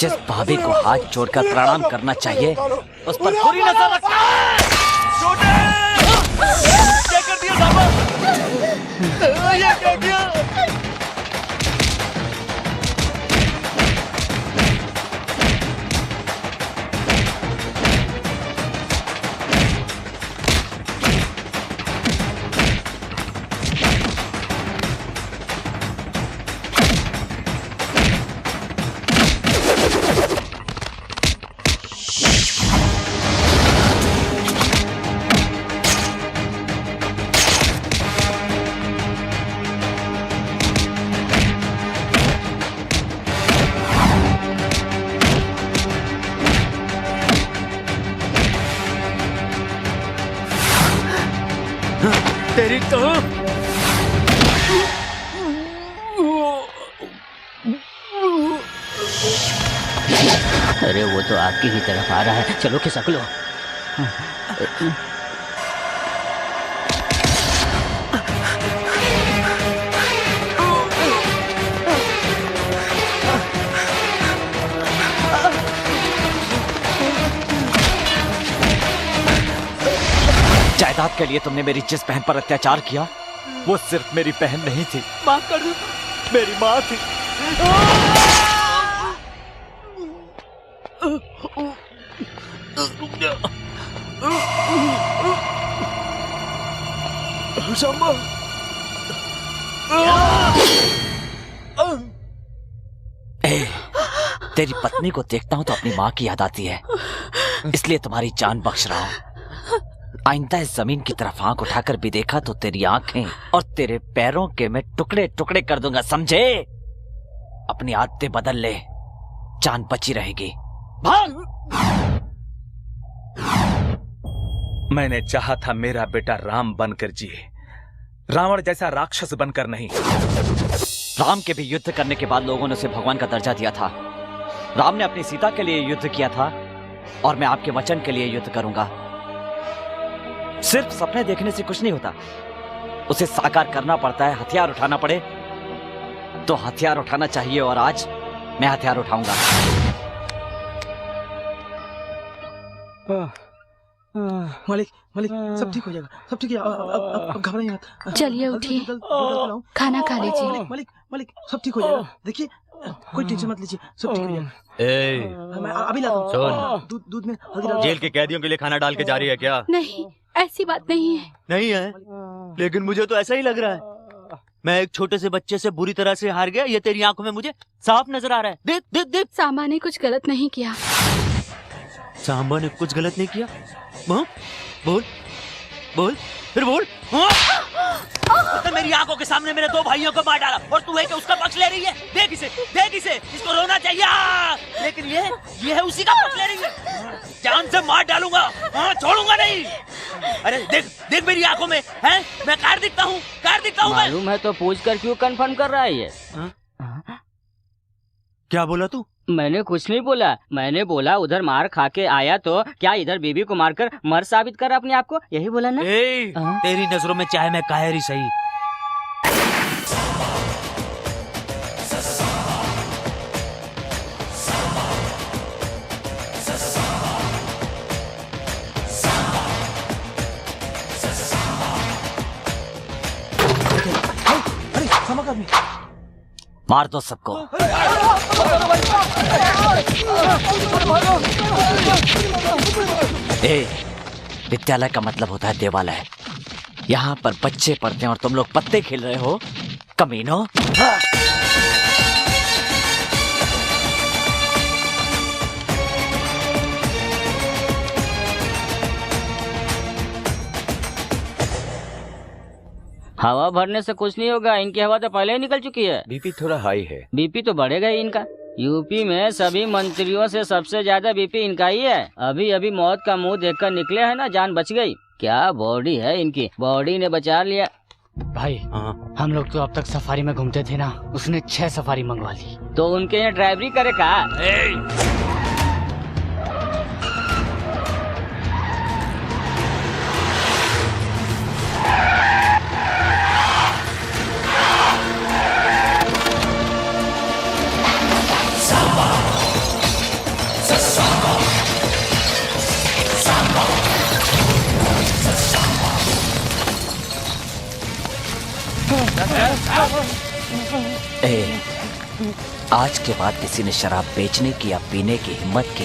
जिस भाभी को हाथ जोड़कर प्रणाम करना चाहिए उस पर पूरी नजर रखना। छोटे, क्या कर दिया साहब? ये क्या किया? तेरी तो अरे वो तो आपकी ही तरफ आ रहा है, चलो खिसक लो। जायदाद के लिए तुमने मेरी जिस बहन पर अत्याचार किया वो सिर्फ मेरी बहन नहीं थी, माफ कर दो, मेरी माँ थी। शंभू, तेरी पत्नी को देखता हूं तो अपनी माँ की याद आती है, इसलिए तुम्हारी जान बख्श रहा हूं। आइंदा इस जमीन की तरफ आंख उठाकर भी देखा तो तेरी आंखें और तेरे पैरों के मैं टुकड़े टुकड़े कर दूंगा, समझे? अपनी आदतें बदल ले, जान बची रहेगी। भाग! मैंने चाहा था मेरा बेटा राम बनकर जिए, रावण जैसा राक्षस बनकर नहीं। राम के भी युद्ध करने के बाद लोगों ने उसे भगवान का दर्जा दिया था। राम ने अपनी सीता के लिए युद्ध किया था और मैं आपके वचन के लिए युद्ध करूंगा। सिर्फ सपने देखने से कुछ नहीं होता, उसे साकार करना पड़ता है। हथियार उठाना पड़े तो हथियार उठाना चाहिए और आज मैं हथियार उठाऊंगा। मालिक, मालिक, सब ठीक हो जाएगा, सब ठीक है। अब घबराइए मत। चलिए उठिए, खाना खा लीजिए। मालिक, मालिक, सब ठीक हो जाएगा। देखिए, कोई टेंशन मत लीजिए, सब ठीक हो जाएगा। मैं अभी लाता हूँ। दूध में हल्दी डाल। जेल के कैदियों के लिए खाना डाल के जा रही है क्या? नहीं, ऐसी बात नहीं है। नहीं है, लेकिन मुझे तो ऐसा ही लग रहा है। मैं एक छोटे से बच्चे से बुरी तरह से हार गया, ये तेरी आंखों में मुझे साफ नजर आ रहा है। देख देख देख, सामा ने कुछ गलत नहीं किया। सांबा ने कुछ गलत नहीं किया? बोल बोल, फिर बोल। तो मेरी आंखों के सामने मेरे दो भाइयों को मार डाला और तू है कि उसका पक्ष ले रही है। देख इसे, देख इसे, इसको रोना चाहिए, लेकिन ये है उसी का पक्ष ले रही है। जान से मार डालूंगा, हाँ, छोड़ूंगा नहीं। अरे देख देख मेरी आंखों में है, मैं कार दिखता हूँ मालूम है तो पूछ कर क्यों कंफर्म कर रहा है ये? क्या बोला तू? मैंने कुछ नहीं बोला, मैंने बोला उधर मार खा के आया तो क्या इधर बीबी को मारकर मर साबित कर अपने आप को, यही बोला ना? तेरी नजरों में चाहे मैं कायर ही सही। अरे सामा का आदमी, मार दो सबको। विद्यालय का मतलब होता है देवालय। यहाँ पर बच्चे पढ़ते हैं और तुम लोग पत्ते खेल रहे हो, कमीनों। हवा भरने से कुछ नहीं होगा, इनकी हवा तो पहले ही निकल चुकी है। बीपी थोड़ा हाई है। बीपी तो बढ़ेगा ही इनका। यूपी में सभी मंत्रियों से सबसे ज्यादा बीपी इनका ही है। अभी अभी मौत का मुंह देखकर निकले हैं ना, जान बच गई। क्या बॉडी है इनकी, बॉडी ने बचा लिया। भाई हम लोग तो अब तक सफारी में घूमते थे ना, उसने 6 सफारी मंगवा ली। तो उनके यहाँ ड्राइवरी करे का? ए, आज के बाद किसी ने शराब बेचने की या पीने की हिम्मत की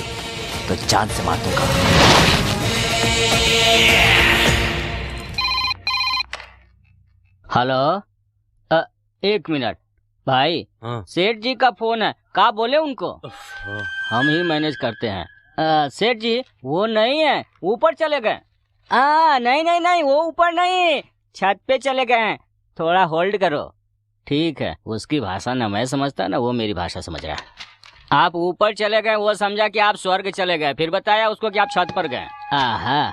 तो जान से मार दूंगा। हेलो, एक मिनट भाई, सेठ जी का फोन है, का बोले उनको? हम ही मैनेज करते हैं। सेठ जी वो नहीं है, ऊपर चले गए। नहीं नहीं नहीं, वो ऊपर नहीं, छत पे चले गए हैं, थोड़ा होल्ड करो। ठीक है, उसकी भाषा ना मैं समझता ना वो मेरी भाषा समझ रहा है। आप ऊपर चले गए, वो समझा कि आप स्वर्ग चले गए, फिर बताया उसको कि आप छत पर गए। आहा,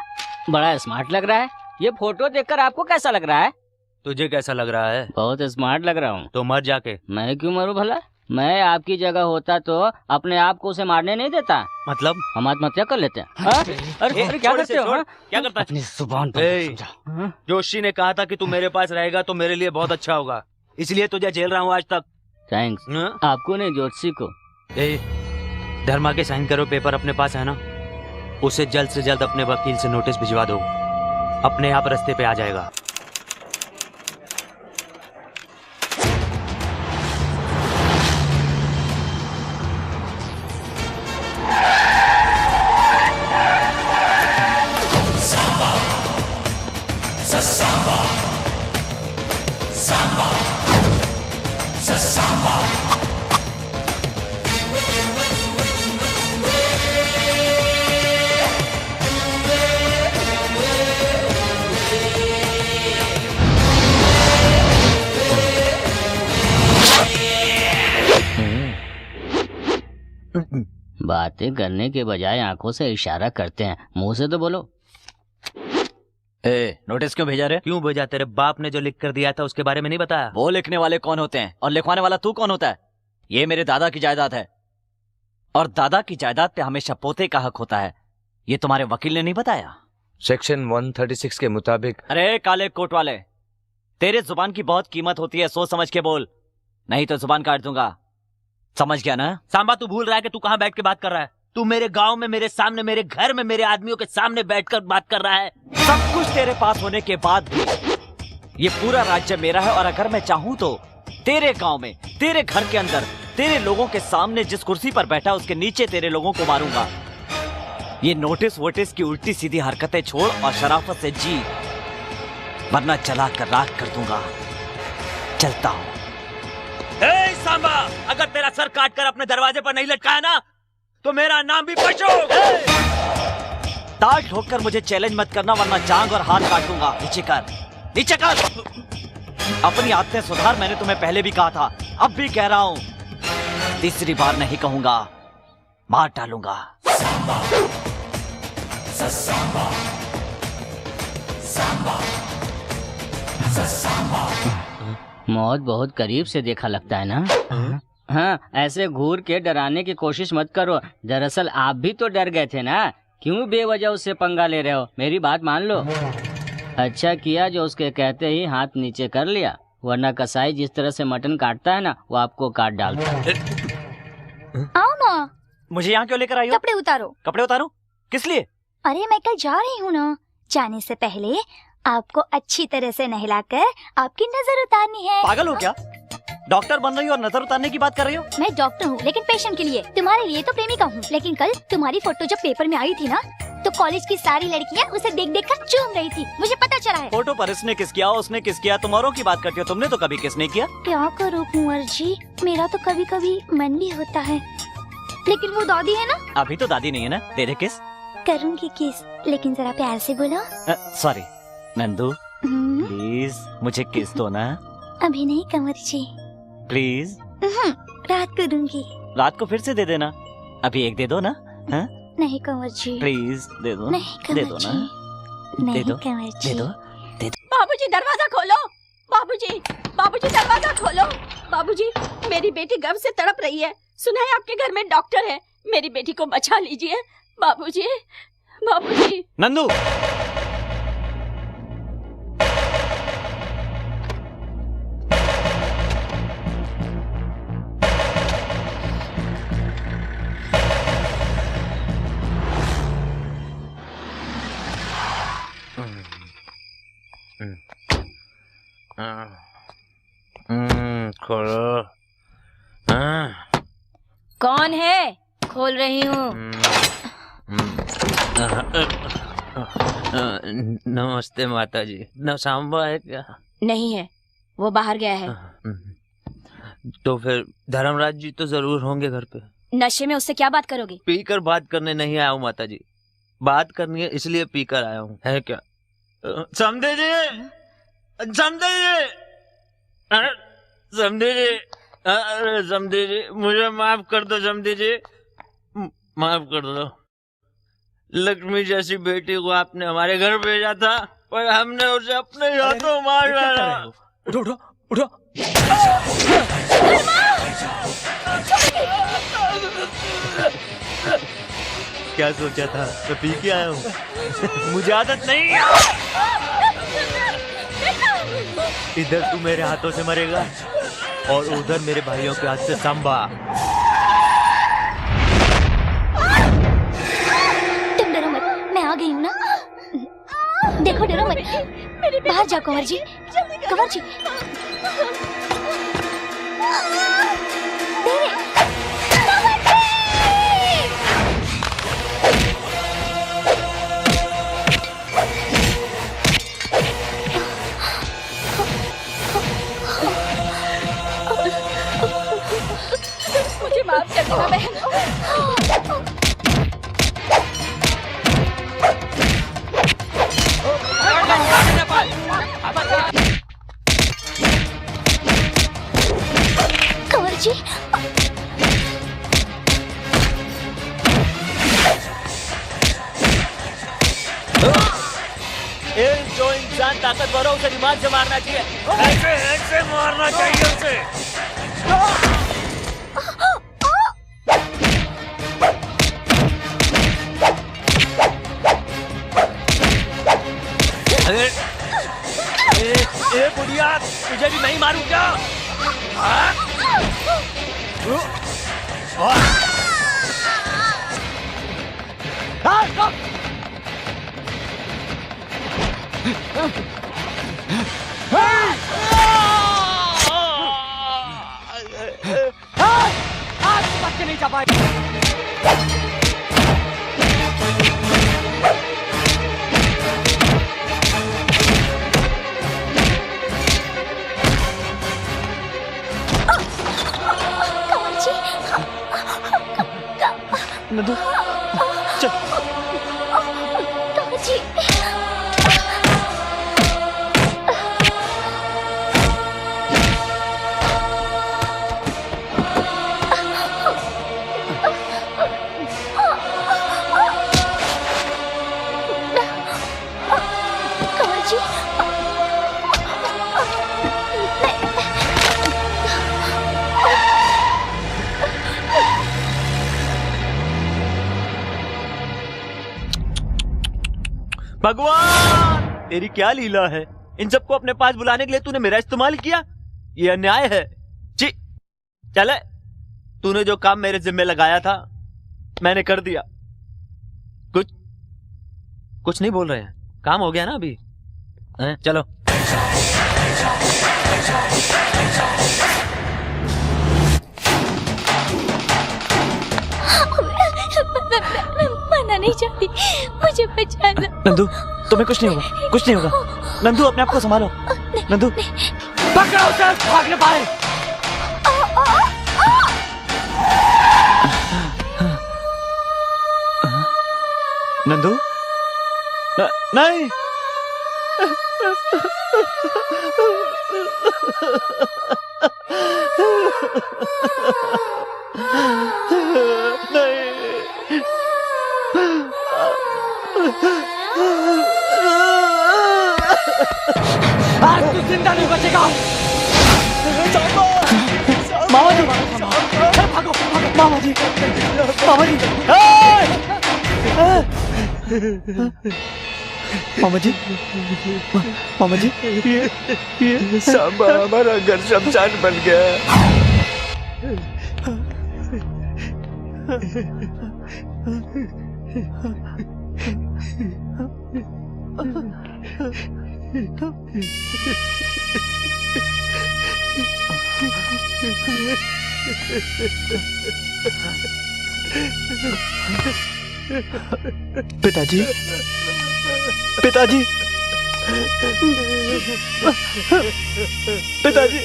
बड़ा स्मार्ट लग रहा है। ये फोटो देखकर आपको कैसा लग रहा है? तुझे कैसा लग रहा है? बहुत स्मार्ट लग रहा हूँ। तो मर जाके। मैं क्यों मरूं भला? मैं आपकी जगह होता तो अपने आप को उसे मारने नहीं देता। मतलब हम आत्महत्या कर लेते हैं। अरे क्या करते हो? क्या करता है? अपनी जुबान पर समझा। जोशी ने कहा था कि तू मेरे पास रहेगा तो मेरे लिए बहुत अच्छा होगा, इसलिए तुझे झेल रहा हूँ आज तक। थैंक्स। आपको नहीं, जोशी को। धर्मा के साइन करो पेपर अपने पास है ना, उसे जल्द से जल्द अपने वकील से नोटिस भिजवा दो, अपने आप रास्ते पे आ जाएगा। बातें करने के बजाय आंखों से इशारा करते हैं, मुंह से तो बोलो। नोटिस क्यों भेजा रे? क्यों भेजा? तेरे बाप ने जो लिख कर दिया था उसके बारे में नहीं बताया? वो लिखने वाले कौन होते हैं और लिखवाने वाला तू कौन होता है? ये मेरे दादा की जायदाद है और दादा की जायदाद पे हमेशा पोते का हक होता है। ये तुम्हारे वकील ने नहीं बताया? सेक्शन 136 के मुताबिक। अरे काले कोट वाले, तेरे जुबान की बहुत कीमत होती है, सोच समझ के बोल, नहीं तो जुबान काट दूंगा। समझ गया ना? सांबा, तू भूल रहा है कि तू कहाँ बैठ के बात कर रहा है? तू मेरे गांव में, मेरे सामने, मेरे घर में, मेरे आदमियों के सामने बैठकर बात कर रहा है। सब कुछ तेरे पास होने के बाद भी ये पूरा राज्य मेरा है और अगर मैं चाहूं तो तेरे गांव में, तेरे घर के अंदर, तेरे लोगों के सामने जिस कुर्सी पर बैठा उसके नीचे तेरे लोगों को मारूंगा। ये नोटिस वोटिस की उल्टी सीधी हरकतें छोड़ और शराफत से जी, वरना जला कर राख कर दूंगा। चलता हूं। सांबा, अगर तेरा सर काट कर अपने दरवाजे पर नहीं लटकाया ना तो मेरा नाम भी पशु। ताल ठोक कर मुझे चैलेंज मत करना वरना जांग और हाथ काट दूंगा। नीचे कर, नीचे कर। अपनी आदतें सुधार, मैंने तुम्हें पहले भी कहा था, अब भी कह रहा हूं, तीसरी बार नहीं कहूंगा, मार डालूंगा। सांबा, सांबा, सांबा, सांबा। मौत बहुत करीब से देखा लगता है ना? हाँ, ऐसे घूर के डराने की कोशिश मत करो। दरअसल आप भी तो डर गए थे ना, क्यों बेवजह उससे पंगा ले रहे हो? मेरी बात मान लो। अच्छा किया जो उसके कहते ही हाथ नीचे कर लिया, वरना कसाई जिस तरह से मटन काटता है ना, वो आपको काट डालता है। आओ ना। मुझे यहाँ क्यों लेकर आई हो? कपड़े उतारो। कपड़े उतारूं? किस लिए? अरे मैं कल जा रही हूँ ना, जाने से पहले आपको अच्छी तरह से नहलाकर आपकी नजर उतारनी है। पागल हो क्या? डॉक्टर बन रही हो और नजर उतारने की बात कर रही हो? मैं डॉक्टर हूँ लेकिन पेशेंट के लिए, तुम्हारे लिए तो प्रेमिका हूँ। लेकिन कल तुम्हारी फोटो जब पेपर में आई थी ना, तो कॉलेज की सारी लड़कियाँ उसे देख देख कर चूम रही थी, मुझे पता चला है। फोटो पर इसने किस किया, उसने किस किया, तुम औरों की बात करती हो, तुमने तो कभी किस नहीं किया। क्या करूँ कुंवर जी, मेरा तो कभी कभी मन भी होता है, लेकिन वो दादी है ना। अभी तो दादी नहीं है ना, तेरे किस करूँगी किस, लेकिन जरा प्यार से बोलो। सॉरी नंदू, प्लीज मुझे किस दो ना। अभी नहीं कंवर जी, प्लीज। रात को दूंगी। रात को फिर से दे देना, अभी एक दे दो ना। हा? नहीं कंवर जी, प्लीज दे दो। नहीं दे दो ना, नहीं दे दो, कंवर जी, दे दो, दे दो। बाबूजी दरवाजा खोलो, बाबूजी, बाबूजी दरवाजा खोलो। बाबूजी, मेरी बेटी गर्भ से तड़प रही है, सुना है आपके घर में डॉक्टर है, मेरी बेटी को बचा लीजिए बाबूजी, बाबूजी। नंदू, खोलो। कौन है? खोल रही हूँ। नमस्ते माता जी। न सांबा है क्या? नहीं है, वो बाहर गया है। तो फिर धर्मराज जी तो जरूर होंगे घर पे। नशे में उससे क्या बात करोगे? पीकर बात करने नहीं आया हूँ माता जी, बात करनी है इसलिए पीकर आया हूँ। है क्या? समझे जी, समझे जी, समझे जी, अरे समझे जी, मुझे माफ कर दो समझे जी, माफ कर दो। लक्ष्मी जैसी बेटी को आपने हमारे घर भेजा था, पर हमने उसे अपने हाथों मार डाला। उठो उठो उठो। क्या सोचा था? मैं पी के आया हूँ, मुझे आदत नहीं। इधर तू मेरे हाथों से मरेगा और उधर मेरे भाइयों के हाथ से सांबा। तुम डरो मत, मैं आ गई हूँ ना। देखो डरो मत, बाहर जाओ कंवर जी, कंवर जी। मुझे माफ कर देना बहन। कंवर जी, जो इंसान ताकतवर हो उसे दिमाग से मारना चाहिए, ऐसे ऐसे मारना चाहिए उसे। ए बुढ़िया, तुझे भी नहीं मारूं क्या? आज बच के नहीं जा पाए। नंदू चल। कंवर जी, कंवर जी, भगवान, तेरी क्या लीला है? इन सबको अपने पास बुलाने के लिए तूने मेरा इस्तेमाल किया। ये अन्याय है। ची, चले। तूने जो काम मेरे जिम्मे लगाया था मैंने कर दिया। कुछ नहीं बोल रहे हैं, काम हो गया ना अभी। चलो। मरना नहीं चाहती, मुझे बचा लो। नंदू, तुम्हें कुछ नहीं होगा, कुछ नहीं होगा। नंदू, अपने आप को संभालो। नंदू, पकड़ो उसे, भाग न पाए। नंदू, नहीं। आज तू जिंदा नहीं बचेगा। मामा जी, भागो, मामा जी, मामा जी, मामा जी, मामा जी, ये सांबा हमारा घर शमशान बन गया। पिताजी, पिताजी, पिताजी,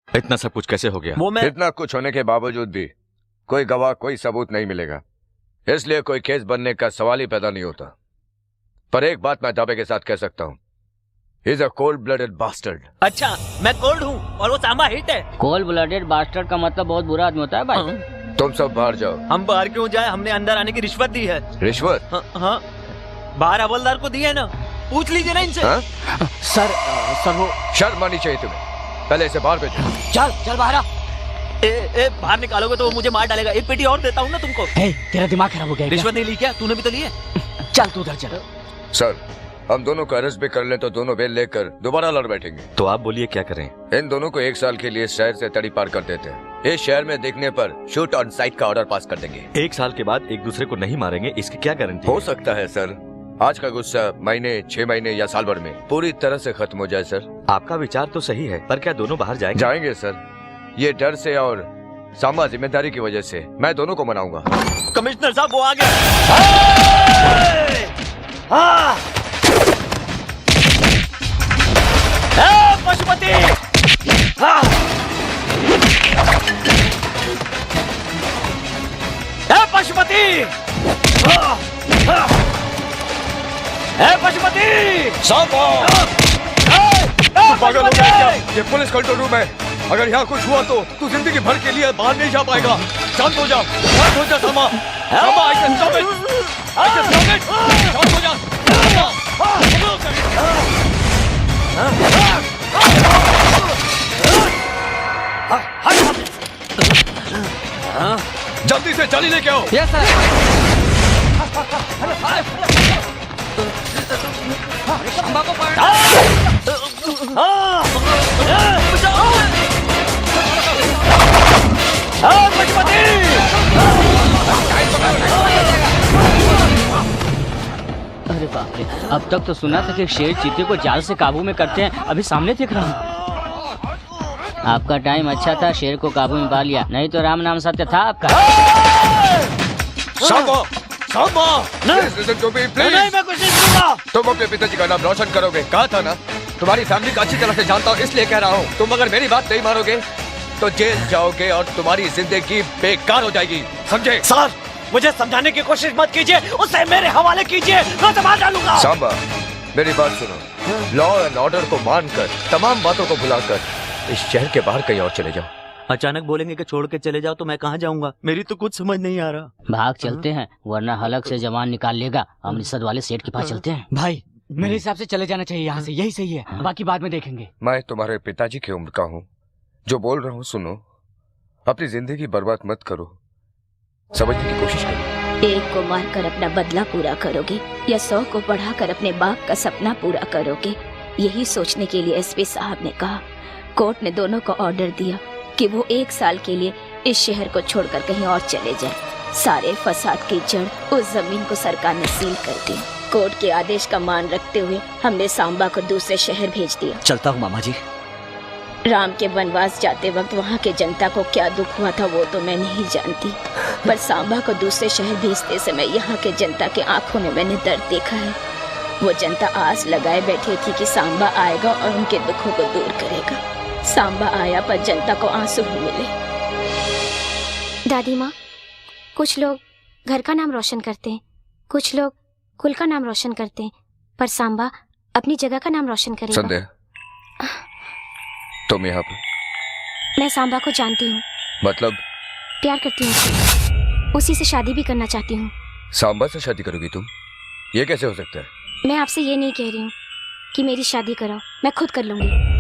इतना सब कुछ कैसे हो गया? वो मैं इतना कुछ होने के बावजूद भी कोई गवाह, कोई सबूत नहीं मिलेगा, इसलिए कोई केस बनने का सवाल ही पैदा नहीं होता। पर एक बात मैं दावे के साथ कह सकता हूँ, he is a cold blooded bastard. अच्छा, मैं कोल्ड हूँ और वो सांबा हिट है। कोल्ड ब्लडेड बास्टर्ड का मतलब बहुत बुरा आदमी होता है भाई। तुम सब बाहर जाओ। हम बाहर क्यों जाए? हमने अंदर आने की रिश्वत दी है। रिश्वत? हाँ, बाहर हवलदार को दी है ना, पूछ लीजिए ना इनसे। सर वो शर्म आनी चाहिए तुम्हें, पहले इसे बाहर भेजो। चल बाहर आ। बाहर निकालोगे तो वो मुझे मार डालेगा। एक पेटी और देता हूँ ना तुमको। तेरा दिमाग खराब हो गया। रिश्वत नहीं ली क्या? तूने भी तो ली है। चल तू उधर चल। सर, हम दोनों को अरेस्ट भी कर लें तो दोनों बेल लेकर दोबारा लड़ बैठेंगे। तो आप बोलिए क्या करें? इन दोनों को 1 साल के लिए शहर से तड़ी पार कर देते हैं। इस शहर में देखने पर शूट ऑन साइट का ऑर्डर पास कर देंगे। 1 साल के बाद एक दूसरे को नहीं मारेंगे, इसकी क्या गारंटी? हो सकता है सर, आज का गुस्सा महीने, 6 महीने या साल भर में पूरी तरह से खत्म हो जाए। सर, आपका विचार तो सही है, पर क्या दोनों बाहर जाएंगे? जाएंगे सर, ये डर से और सांबा जिम्मेदारी की वजह से मैं दोनों को मनाऊंगा। कमिश्नर साहब वो आ गया। पशुपति, पशुपति, पशुपति, पागल हो गया क्या? ये पुलिस कंट्रोल रूम है, अगर यहाँ कुछ हुआ तो तू जिंदगी भर के लिए बाहर नहीं जा पाएगा। शांत हो जा, शांत हो जा सामा। सामा, I can stop it. I can stop it. शांत हो जा। जल्दी से जाली लेके आओ। Yes sir. सांबा को पकड़। अरे बाप रे, अब तक तो सुना था कि शेर चीते को जाल से काबू में करते हैं, अभी सामने देख रहा हूँ। आपका टाइम अच्छा था, शेर को काबू में पा लिया, नहीं तो राम नाम सत्य था आपका। Samba, Samba, listen to me, please. नहीं, मैं कुछ नहीं सुनूंगा। तुम अपने पिताजी का नाम रोशन करोगे, कहा था ना। तुम्हारी फैमिली को अच्छी तरह से जानता हूँ, इसलिए कह रहा हूँ। तुम अगर मेरी बात नहीं मानोगे तो जेल जाओगे और तुम्हारी जिंदगी बेकार हो जाएगी, समझे? सर, मुझे समझाने की कोशिश मत कीजिए, उसे मेरे हवाले कीजिए, मैं तो मार डालूंगा। सांबा, मेरी बात सुनो। लॉ एंड ऑर्डर को मानकर, तमाम बातों को भुलाकर इस शहर के बाहर कहीं और चले जाओ। अचानक बोलेंगे कि छोड़ के चले जाओ तो मैं कहाँ जाऊंगा? मेरी तो कुछ समझ नहीं आ रहा। भाग चलते हैं, वरना हलक से जवान निकाल लेगा। अमृतसर वाले सेठ के पास चलते हैं। भाई, मेरे हिसाब से चले जाना चाहिए यहाँ से, यही सही है, बाकी बाद में देखेंगे। मैं तुम्हारे पिताजी की उम्र का हूँ, जो बोल रहा हूँ सुनो। अपनी जिंदगी बर्बाद मत करो, समझने की कोशिश करो। एक को मारकर अपना बदला पूरा करोगे या 100 को बढ़ाकर अपने बाप का सपना पूरा करोगे? यही सोचने के लिए एसपी साहब ने कहा। कोर्ट ने दोनों को ऑर्डर दिया कि वो 1 साल के लिए इस शहर को छोड़कर कहीं और चले जाएं। सारे फसाद की जड़ उस जमीन को सरकार ने सील कर दी। कोर्ट के आदेश का मान रखते हुए हमने सांबा को दूसरे शहर भेज दिया। चलता हूँ मामा जी। राम के वनवास जाते वक्त वहाँ के जनता को क्या दुख हुआ था वो तो मैं नहीं जानती, पर सांबा को दूसरे शहर भेजते समय यहाँ के जनता के आंखों में मैंने दर्द देखा है। वो जनता आस लगाए बैठी थी कि सांबा आएगा और उनके दुखों को दूर करेगा। सांबा आया पर जनता को आंसू ही मिले। दादी माँ, कुछ लोग घर का नाम रोशन करते हैं, कुछ लोग कुल का नाम रोशन करते हैं, पर सांबा अपनी जगह का नाम रोशन करेगा। संध्या, तुम यहाँ पर? मैं सांबा को जानती हूँ। मतलब? प्यार करती हूँ, उसी से शादी भी करना चाहती हूँ। सांबा से शादी करोगी तुम? ये कैसे हो सकता है? मैं आपसे ये नहीं कह रही हूँ कि मेरी शादी कराओ, मैं खुद कर लूंगी।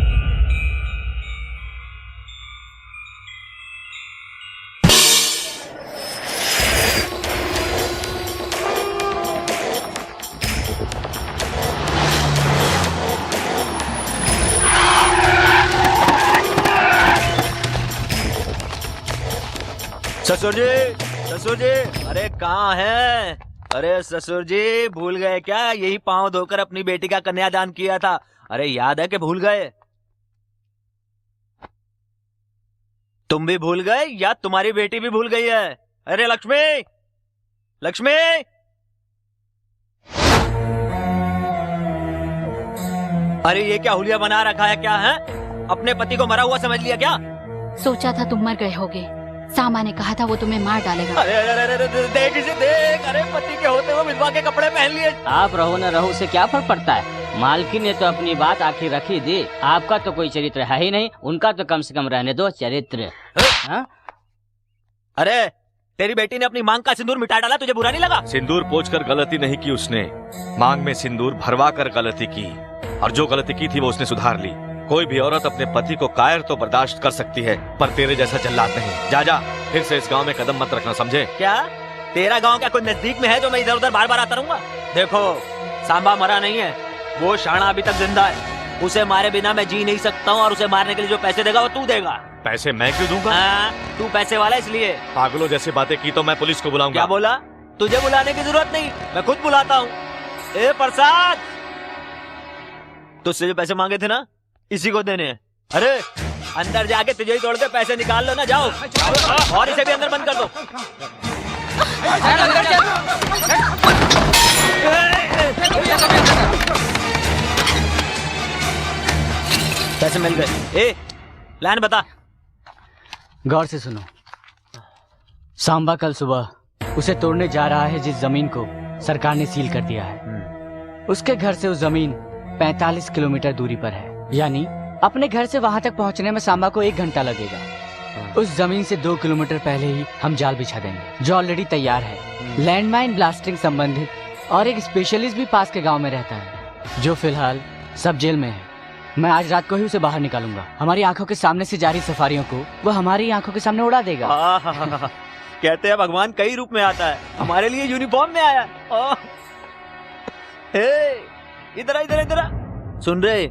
ससुर जी, अरे कहाँ हैं? अरे ससुर जी, भूल गए क्या? यही पांव धोकर अपनी बेटी का कन्यादान किया था। अरे याद है कि भूल गए? तुम भी भूल गए या तुम्हारी बेटी भी भूल गई है? अरे लक्ष्मी, लक्ष्मी! अरे ये क्या हुलिया बना रखा है क्या है? अपने पति को मरा हुआ समझ लिया क्या? सोचा था तुम मर गए होगे। सामा ने कहा था वो तुम्हें मार डालेगा। अरे अरे अरे अरे, देख इसे देख! अरे पति के होते हुए विधवा के कपड़े पहन लिए। आप रहो न रहो से क्या फर्क पड़ता है? मालकिन ने तो अपनी बात आखिर रखी दी। आपका तो कोई चरित्र है ही नहीं, उनका तो कम से कम रहने दो चरित्र। अरे तेरी बेटी ने अपनी मांग का सिंदूर मिटा डाला, तुझे बुरा नहीं लगा? सिंदूर पोंछकर गलती नहीं की उसने, मांग में सिंदूर भरवा कर गलती की, और जो गलती की थी वो उसने सुधार ली। कोई भी औरत अपने पति को कायर तो बर्दाश्त कर सकती है, पर तेरे जैसा जल्लाद नहीं। जा जा, फिर से इस गांव में कदम मत रखना, समझे? क्या तेरा गांव क्या कोई नजदीक में है जो मैं इधर उधर बार बार आता रहूंगा? देखो, सांबा मरा नहीं है, वो शाना अभी तक जिंदा है। उसे मारे बिना मैं जी नहीं सकता हूँ, और उसे मारने के लिए जो पैसे देगा वो तू देगा। पैसे मैं क्यों दूंगा? तू पैसे वाला इसलिए। पागलों जैसी बातें की तो मैं पुलिस को बुलाऊंगा। क्या बोला? तुझे बुलाने की जरूरत नहीं, मैं खुद बुलाता हूँ। ए प्रसाद, तुझसे जो पैसे मांगे थे ना, इसी को देने हैं। अरे अंदर जाके तुझे ही तोड़ के पैसे निकाल लो ना, जाओ। और इसे भी अंदर बंद कर दो। पैसे मिल गए। ए प्लान बता। गौर से सुनो। सांबा कल सुबह उसे तोड़ने जा रहा है जिस जमीन को सरकार ने सील कर दिया है। उसके घर से उस जमीन 45 किलोमीटर दूरी पर है, यानी अपने घर से वहां तक पहुंचने में सांबा को 1 घंटा लगेगा। उस जमीन से 2 किलोमीटर पहले ही हम जाल बिछा देंगे, जो ऑलरेडी तैयार है। लैंडमाइन ब्लास्टिंग संबंधित और एक स्पेशलिस्ट भी पास के गांव में रहता है, जो फिलहाल सब जेल में है। मैं आज रात को ही उसे बाहर निकालूंगा। हमारी आंखों के सामने से जारी सफारियों को वो हमारी आंखों के सामने उड़ा देगा। कहते हैं भगवान कई रूप में आता है, हमारे लिए यूनिफॉर्म में आया। इधर इधर इधर सुन रहे,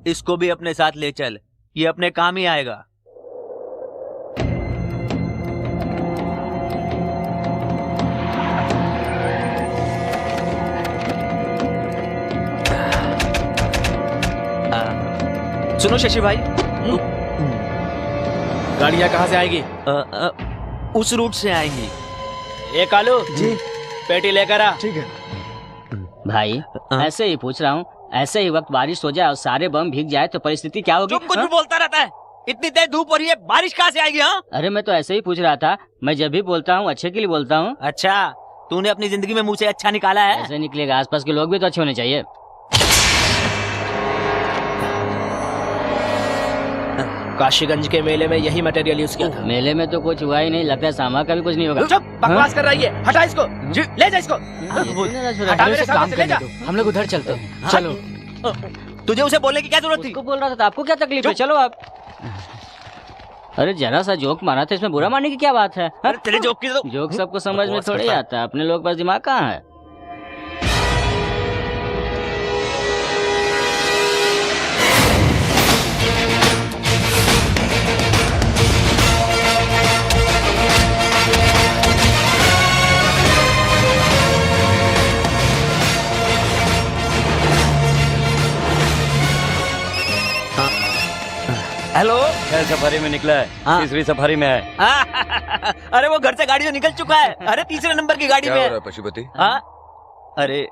इसको भी अपने साथ ले चल, ये अपने काम ही आएगा। सुनो शशि भाई, गाड़ियाँ कहाँ से आएगी? उस रूट से आएंगी। ए कालू जी, पेटी लेकर आ। ठीक है भाई, ऐसे ही पूछ रहा हूँ। ऐसे ही वक्त बारिश हो जाए और सारे बम भीग जाए तो परिस्थिति क्या होगी? कुछ भी बोलता रहता है, इतनी तेज धूप हो रही है, बारिश कहाँ से आएगी? हाँ, अरे मैं तो ऐसे ही पूछ रहा था। मैं जब भी बोलता हूँ अच्छे के लिए बोलता हूँ। अच्छा, तूने अपनी जिंदगी में मुँह से अच्छा निकाला है? ऐसे निकलेगा, आसपास के लोग भी तो अच्छे होने चाहिए। काशीगंज के मेले में यही मटेरियल यूज किया था। मेले में तो कुछ हुआ ही नहीं, लगता है सामा का भी कुछ नहीं होगा। चुप, बकवास कर रही है, हटा इसको। ले जा इसको। हटा मेरे सामने से, ले जा। हम लोग उधर चलते हैं। चलो। तुझे उसे बोलने की क्या जरूरत थी? उसको बोल रहा था, आपको क्या तकलीफ है? चलो आप। अरे जरा सा जोक मारा था, इसमें बुरा मानने की क्या बात है? तेरे जोक की तो जोक सबको समझ में थोड़ी आता है, अपने लोग पास दिमाग कहाँ है? हेलो, सफारी में निकला है? तीसरी सफारी में है। अरे वो घर से गाड़ी से निकल चुका है। अरे तीसरे नंबर की गाड़ी में है। पशुपति? अरे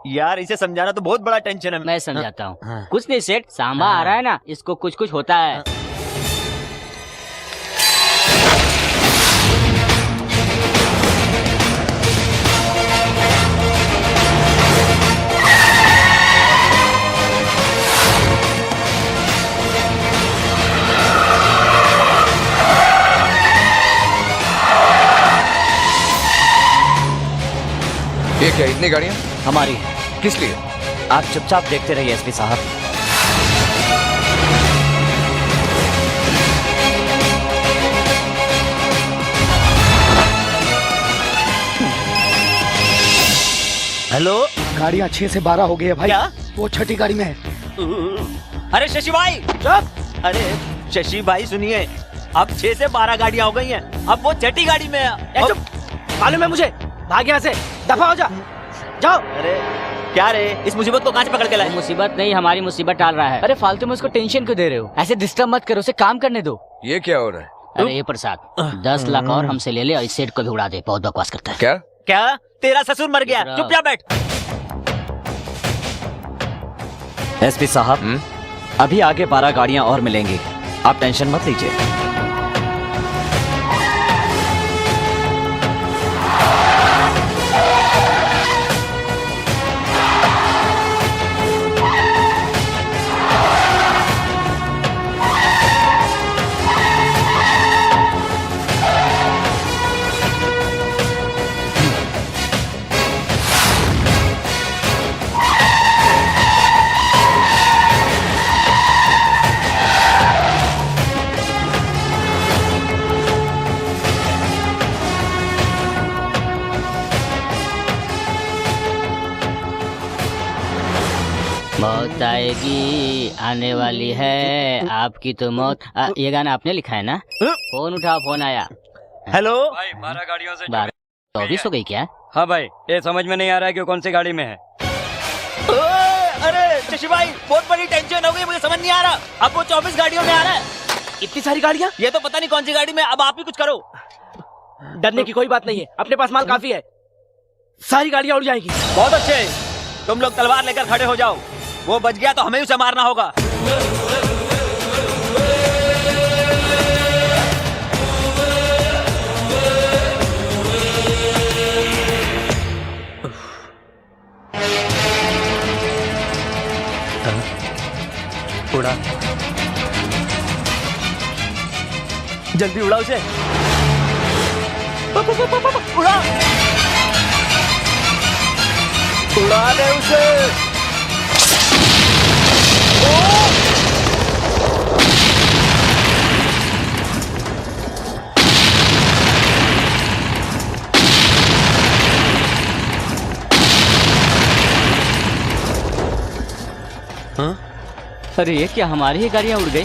यार, इसे समझाना तो बहुत बड़ा टेंशन है। मैं समझाता हूँ। कुछ नहीं सेठ, सांबा आ रहा है ना, इसको कुछ कुछ होता है। ये क्या, इतनी गाड़ियाँ? हमारी। किस लिए? आप चुपचाप देखते रहिए एसपी साहब। हेलो, गाड़ियाँ 6 से 12 हो गई है भाई। क्या? वो छठी गाड़ी में है। अरे शशि भाई, चुप। अरे शशि भाई सुनिए, अब 6 से 12 गाड़ियां हो गई हैं। अब वो छठी गाड़ी में है। मालूम है मुझे, भाग यहाँ से, दफा हो जा, जाओ। अरे क्या रे, इस मुसीबत को कहाँ से पकड़ के लाए? मुसीबत नहीं, हमारी मुसीबत टाल रहा है। अरे फालतू में उसको टेंशन क्यों दे रहे हो? ऐसे डिस्टर्ब मत करो, उसे काम करने दो। ये क्या हो रहा है? अरे ये प्रसाद 10 लाख और हमसे ले ले और इस सेठ को भी उड़ा दे, बहुत बकवास करता है। क्या क्या? तेरा ससुर मर गया, चुप जा बैठ। एसपी साहब, अभी आगे 12 गाड़ियां और मिलेंगी, आप टेंशन मत लीजिए। मौत आएगी आने वाली है आपकी तो मौत। ये गाना आपने लिखा है ना? फोन उठाओ, फोन आया। हेलो भाई 12 गाड़ियों से 24 हो गई क्या? हाँ भाई, ये समझ में नहीं आ रहा है कि कौन सी गाड़ी में है। अरे शशि भाई, बहुत बड़ी टेंशन हो गई, मुझे समझ नहीं आ रहा। अब वो 24 गाड़ियों में आ रहा है। इतनी सारी गाड़ियाँ? ये तो पता नहीं कौन सी गाड़ी में। अब आप ही कुछ करो। डरने की कोई बात नहीं है, अपने पास माल काफी है, सारी गाड़ियाँ उड़ जाएगी। बहुत अच्छे, तुम लोग तलवार लेकर खड़े हो जाओ। वो बच गया तो हमें उसे मारना होगा। उड़ा, जल्दी उड़ा उसे। उड़ा, उड़ा दे उसे। हाँ? अरे ये क्या, हमारी ही गाड़ियाँ उड़ गई?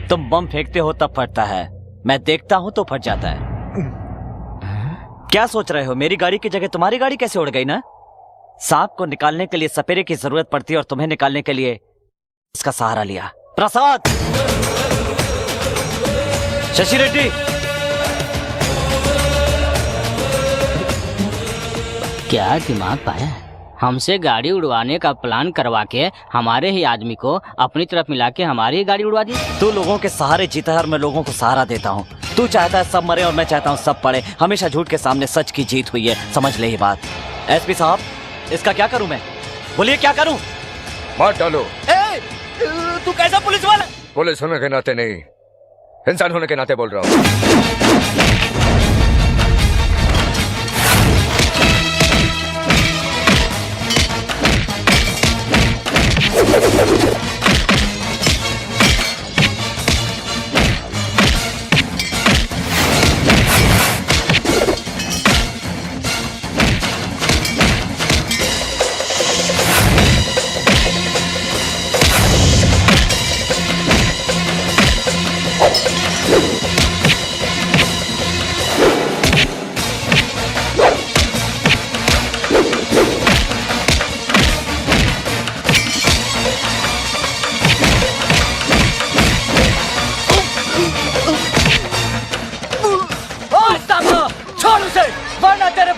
तुम बम फेंकते हो तब फटता है, मैं देखता हूं तो फट जाता है। क्या सोच रहे हो, मेरी गाड़ी की जगह तुम्हारी गाड़ी कैसे उड़ गई ना? सांप को निकालने के लिए सपेरे की जरूरत पड़ती है और तुम्हें निकालने के लिए इसका सहारा लिया। प्रसाद, शशि रेड्डी, क्या दिमाग पाया है? हमसे गाड़ी उड़वाने का प्लान करवा के हमारे ही आदमी को अपनी तरफ मिला के हमारी ही गाड़ी उड़वा दी। तू लोगों के सहारे जीता है और मैं लोगों को सहारा देता हूँ। तू चाहता है सब मरे और मैं चाहता हूँ सब पड़े। हमेशा झूठ के सामने सच की जीत हुई है, समझ ले ये बात। एसपी साहब, इसका क्या करूँ मैं? बोलिए क्या करूँ? मार डालो। तू कैसा पुलिस वाला? पुलिस होने के नाते नहीं, इंसान होने के नाते बोल रहा हूँ।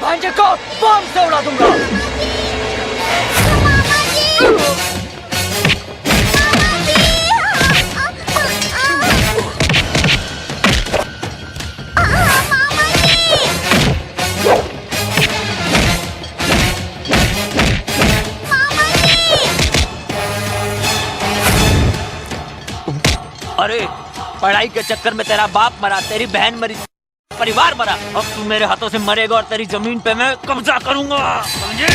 भांजे को बम से उड़ा दूंगा। अरे पढ़ाई के चक्कर में तेरा बाप मरा, तेरी बहन मरी, परिवार मरा, अब तू मेरे हाथों से मरेगा और तेरी जमीन पे मैं कब्जा करूंगा, समझे?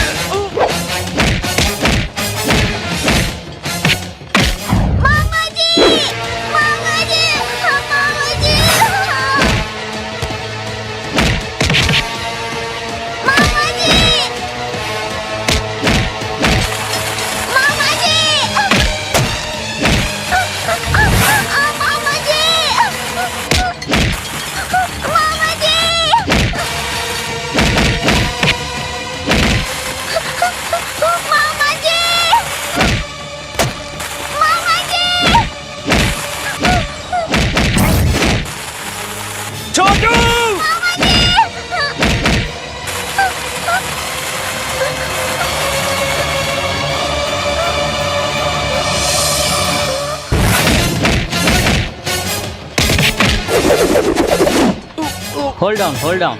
Hold on.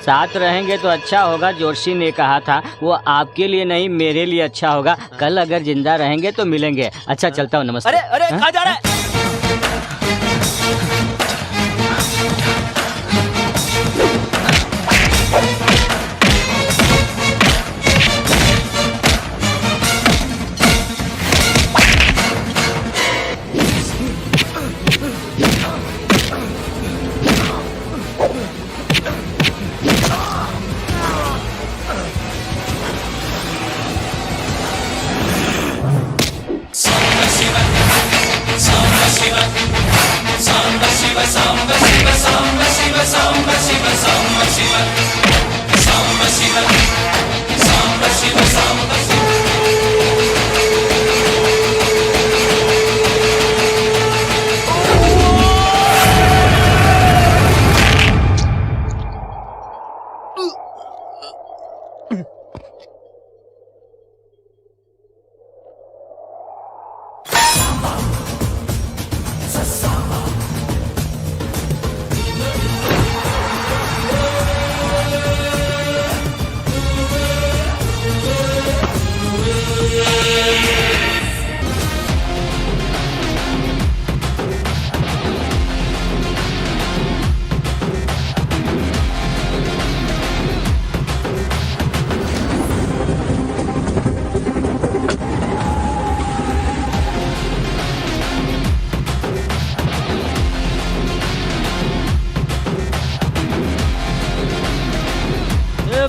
साथ रहेंगे तो अच्छा होगा। जोशी ने कहा था वो आपके लिए नहीं मेरे लिए अच्छा होगा। कल अगर जिंदा रहेंगे तो मिलेंगे। अच्छा चलता हूँ, नमस्ते। अरे कहाँ जा रहा है?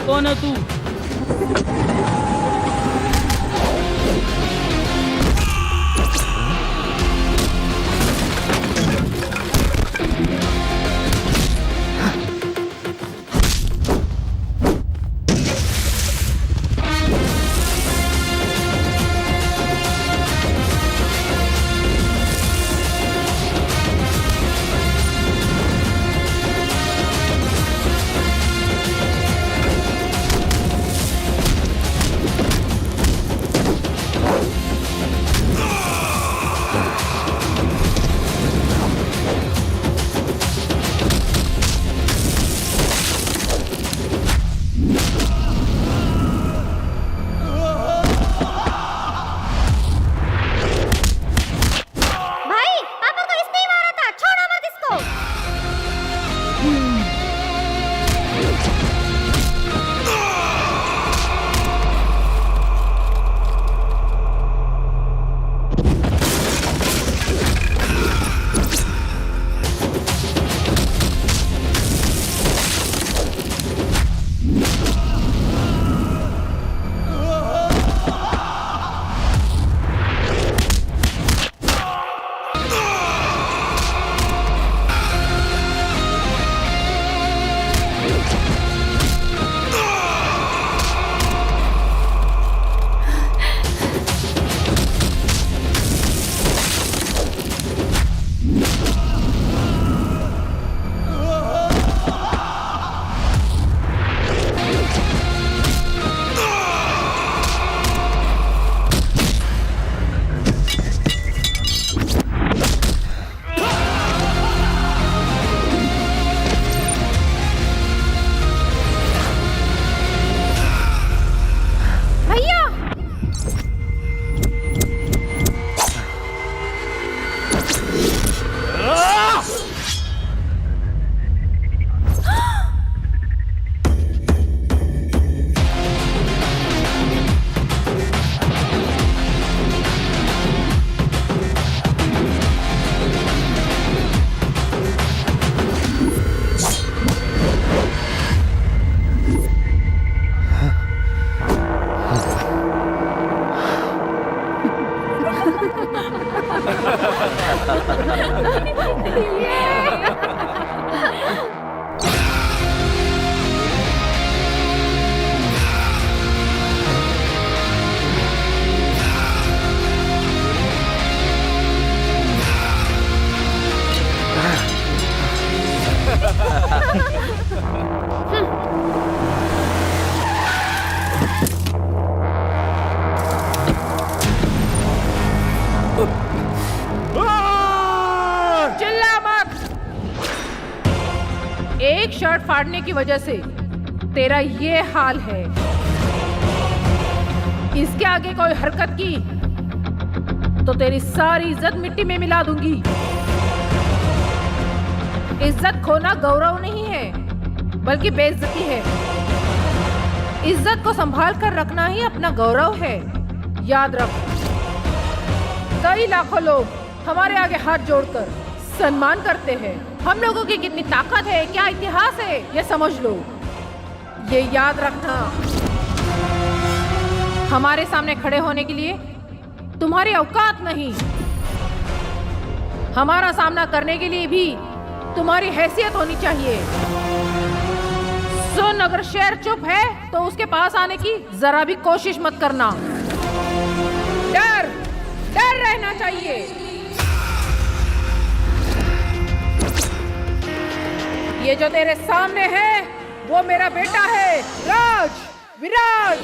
कौन है तू? फाड़ने की वजह से तेरा ये हाल है। इसके आगे कोई हरकत की तो तेरी सारी इज्जत मिट्टी में मिला दूंगी। इज्जत खोना गौरव नहीं है बल्कि बेइज्जती है। इज्जत को संभाल कर रखना ही अपना गौरव है, याद रख। कई लाखों लोग हमारे आगे हाथ जोड़कर सम्मान करते हैं। हम लोगों की कितनी ताकत है, क्या इतिहास है, ये समझ लो। ये याद रखना, हमारे सामने खड़े होने के लिए तुम्हारी औकात नहीं। हमारा सामना करने के लिए भी तुम्हारी हैसियत होनी चाहिए। सुन, अगर शेर चुप है तो उसके पास आने की जरा भी कोशिश मत करना। डर रहना चाहिए। ये जो तेरे सामने है वो मेरा बेटा है, राज, विराज।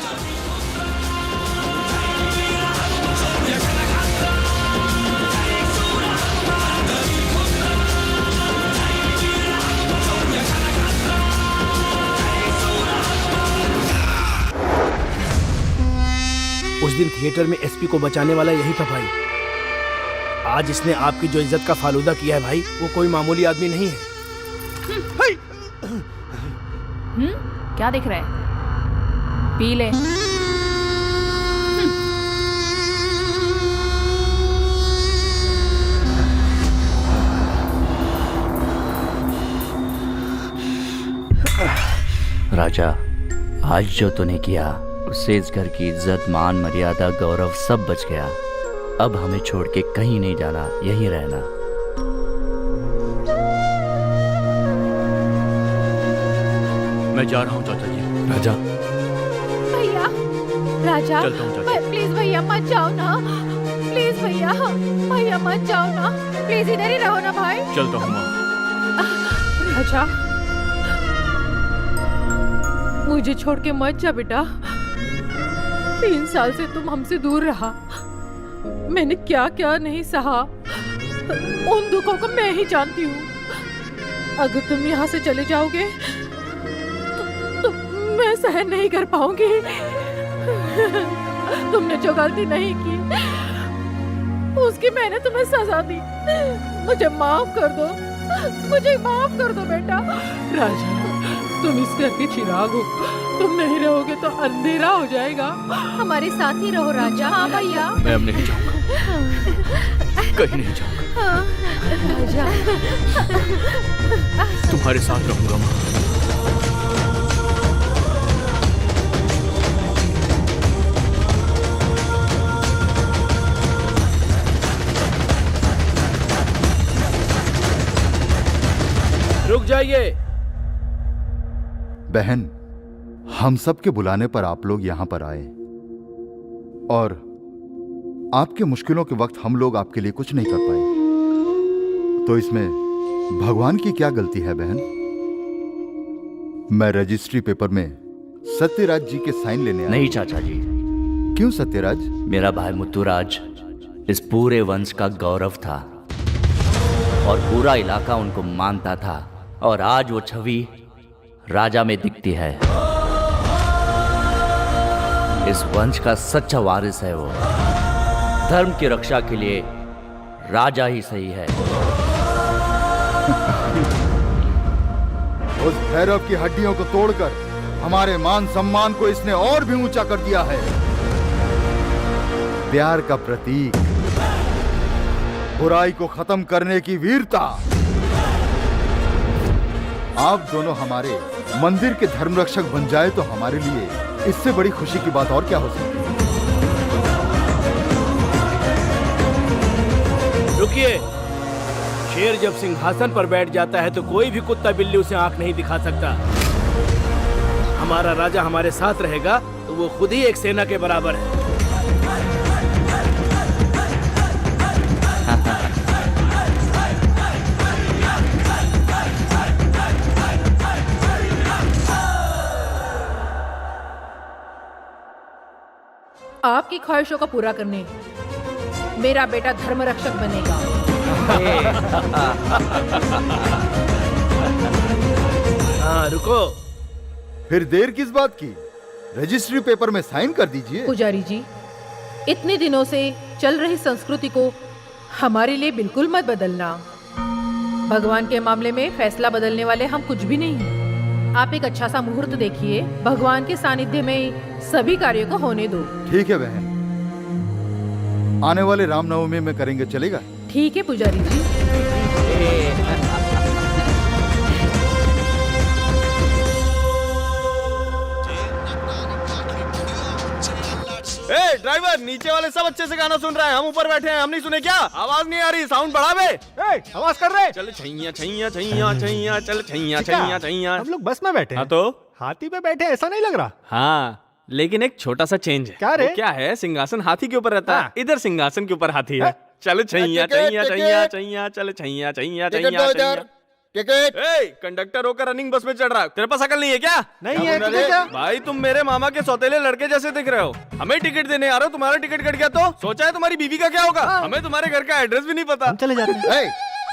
उस दिन थिएटर में एसपी को बचाने वाला यही था भाई। आज इसने आपकी जो इज्जत का फालूदा किया है भाई, वो कोई मामूली आदमी नहीं है। क्या दिख रहा है? पी ले। राजा, आज जो तूने किया उससे इस घर की इज्जत, मान, मर्यादा, गौरव सब बच गया। अब हमें छोड़ के कहीं नहीं जाना, यहीं रहना। मैं जा रहा हूँ चाचा जी। राजा, भैया, राजा, चलता हूँ चाचा। प्लीज भैया मत जाओ ना। प्लीज भैया, भैया मत जाओ ना। प्लीज इधर ही रहो ना भाई। चलता हूँ माँ। राजा, मुझे छोड़ के मत जा बेटा। 3 साल से तुम हमसे दूर रहा। मैंने क्या क्या नहीं सहा, उन दुखों को मैं ही जानती हूँ। अगर तुम यहाँ से चले जाओगे तो मैं सहन नहीं कर पाऊंगी। तुमने जो गलती नहीं की उसकी मैंने तुम्हें सजा दी। मुझे माफ कर दो, मुझे माफ कर दो बेटा। राजा, तुम इस घर के चिराग हो, तुम नहीं रहोगे तो अंधेरा हो जाएगा। हमारे साथ ही रहो राजा। हाँ भैया। मैं अब नहीं जाऊंगा, कहीं नहीं जाऊंगा। राजा, तुम्हारे साथ रहूंगा माँ। रुक जाइए। बहन, हम सब के बुलाने पर आप लोग यहां पर आए और आपके मुश्किलों के वक्त हम लोग आपके लिए कुछ नहीं कर पाए, तो इसमें भगवान की क्या गलती है बहन? मैं रजिस्ट्री पेपर में सत्यराज जी के साइन लेने आया। नहीं चाचा जी। क्यों सत्यराज? मेरा भाई मुत्तुराज इस पूरे वंश का गौरव था और पूरा इलाका उनको मानता था, और आज वो छवि राजा में दिखती है। इस वंश का सच्चा वारिस है वो। धर्म की रक्षा के लिए राजा ही सही है। उस भैरव की हड्डियों को तोड़कर हमारे मान सम्मान को इसने और भी ऊंचा कर दिया है। प्यार का प्रतीक, बुराई को खत्म करने की वीरता। आप दोनों हमारे मंदिर के धर्म रक्षक बन जाए तो हमारे लिए इससे बड़ी खुशी की बात और क्या हो सकती है? रुकिए। शेर जब सिंहासन पर बैठ जाता है तो कोई भी कुत्ता बिल्ली उसे आंख नहीं दिखा सकता। हमारा राजा हमारे साथ रहेगा तो वो खुद ही एक सेना के बराबर है। आपकी ख्वाहिशों को पूरा करने मेरा बेटा धर्म रक्षक बनेगा। हाँ रुको। फिर देर किस बात की? रजिस्ट्री पेपर में साइन कर दीजिए। पुजारी जी, इतने दिनों से चल रही संस्कृति को हमारे लिए बिल्कुल मत बदलना। भगवान के मामले में फैसला बदलने वाले हम कुछ भी नहीं हैं। आप एक अच्छा सा मुहूर्त देखिए, भगवान के सानिध्य में सभी कार्यों को होने दो। ठीक है बहन, आने वाले रामनवमी में करेंगे, चलेगा? ठीक है पुजारी जी। ए ड्राइवर, नीचे वाले सब अच्छे से गाना सुन रहे हैं, हम ऊपर बैठे हैं, हम नहीं सुने क्या? आवाज नहीं आ रही, साउंड बढ़ा बे। आवाज कर रहे। चल छैया छैया छैया छैया, चल छैया छैया छैया। हम लोग बस में बैठे हैं। हाँ तो हाथी पे बैठे, ऐसा नहीं लग रहा? हाँ, लेकिन एक छोटा सा चेंज है। क्या रे? वो क्या है, सिंहासन हाथी के ऊपर रहता है, इधर सिंहासन के ऊपर हाथी है। चल छैया छैया छैया छैया, चल छैया छैया छैया। टिकट। कंडक्टर होकर रनिंग बस में चढ़ रहा है, तेरे पास अकल नहीं है क्या? नहीं है। क्या? भाई तुम मेरे मामा के सौतेले लड़के जैसे दिख रहे हो, हमें टिकट देने आ रहे हो, तुम्हारा टिकट कट गया तो सोचा है तुम्हारी बीवी का क्या होगा? हमें तुम्हारे घर का एड्रेस भी नहीं पता। चले जाते हैं।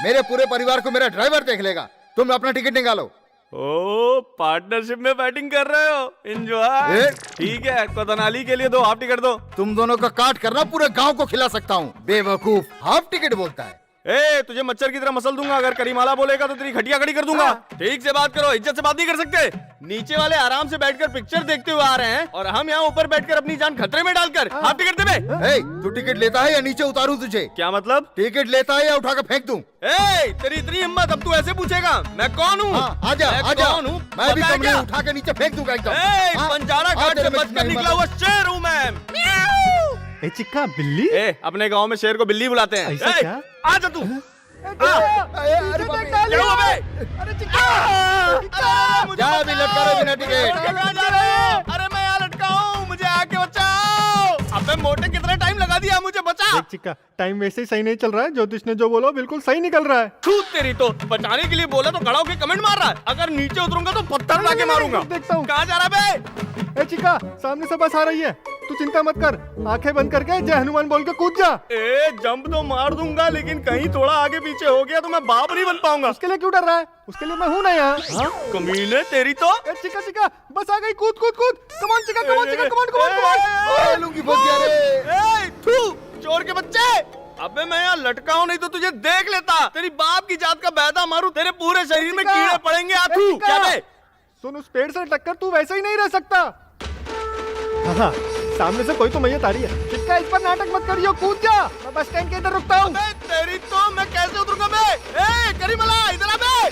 मेरे पूरे परिवार को मेरा ड्राइवर देख लेगा, तुम अपना टिकट निकालो। ओ, पार्टनरशिप में बैटिंग कर रहे हो, एंजॉय। ठीक है, कोतनाली के लिए 2 हाफ टिकट दो। तुम दोनों का काट करना पूरे गांव को खिला सकता हूँ। बेवकूफ, हाफ टिकट बोलता है। तुझे मच्छर की तरह मसल दूंगा, अगर करीमाला बोलेगा तो तेरी खटिया खड़ी कर दूंगा। ठीक से बात करो, इज्जत से बात नहीं कर सकते। नीचे वाले आराम से बैठकर पिक्चर देखते हुए आ रहे हैं और हम यहाँ ऊपर बैठकर अपनी जान खतरे में डालकर हाफ टिकट दे बे। तू टिकट लेता है या नीचे उतारूं तुझे? क्या मतलब? टिकट लेता है या उठा कर फेंक दूं? तेरी इतनी हिम्मत, अब तू ऐसे पूछेगा? मैं कौन हूँ? आजा आजा, मैं भी कमरे उठा के नीचे फेंक दूंगा एकदम। बंजारा घाट से बचकर निकला हुआ शेर हूँ मैं। चिक्का बिल्ली? अपने गाँव में शेर को बिल्ली बुलाते हैं। क्या? आजा तू। अरे मैं यहाँ लटका हूँ, मुझे आके बचाओ। अबे मोटे, कितना टाइम लगा दिया, मुझे बचा। चिक्का, टाइम वैसे ही सही नहीं चल रहा है, ज्योतिष ने जो बोला बिल्कुल सही निकल रहा है। छूत तेरी तो, बचाने के लिए बोला तो खड़ा होके कमेंट मार रहा है, अगर नीचे उतरूंगा तो पत्थर लाके मारूंगा। देखता हूँ। कहाँ जा रहा बे? चिक्का, सामने से बस आ रही है, तू चिंता मत कर, आंखें बंद करके जय हनुमान बोल के कूद जा। जंप तो मार दूंगा, लेकिन कहीं थोड़ा आगे पीछे हो गया तो मैं बाप नहीं बन पाऊंगा। उसके लिए क्यों डर रहा है? उसके लिए मैं हूँ ना यहाँ। कमीने तेरी तो। चिक्का चिक्का, बस आ गई, कूद कूद कूद। कमान चिक्का, कमान चिक्का, कमान कमान। लूंगी फंस गया रे। चोर के बच्चे, अबे मैं यहाँ लटका हूँ, नहीं तो तुझे देख लेता। तेरी बाप की जात का बैदा मारूं, तेरे पूरे शरीर में कीड़े पड़ेंगे। आथू क्या बे? सुन, उस पेड़ से टक्कर तू वैसे ही नहीं रह सकता। हाँ, सामने से कोई तो मैया तारी है। चिक्का, इस पर नाटक मत करियो, कूद जा। मैं बस स्टैंड के इधर रुकता हूँ। तेरी तो, मैं कैसे उतरूंगा बे? करीमला इधर आ बे।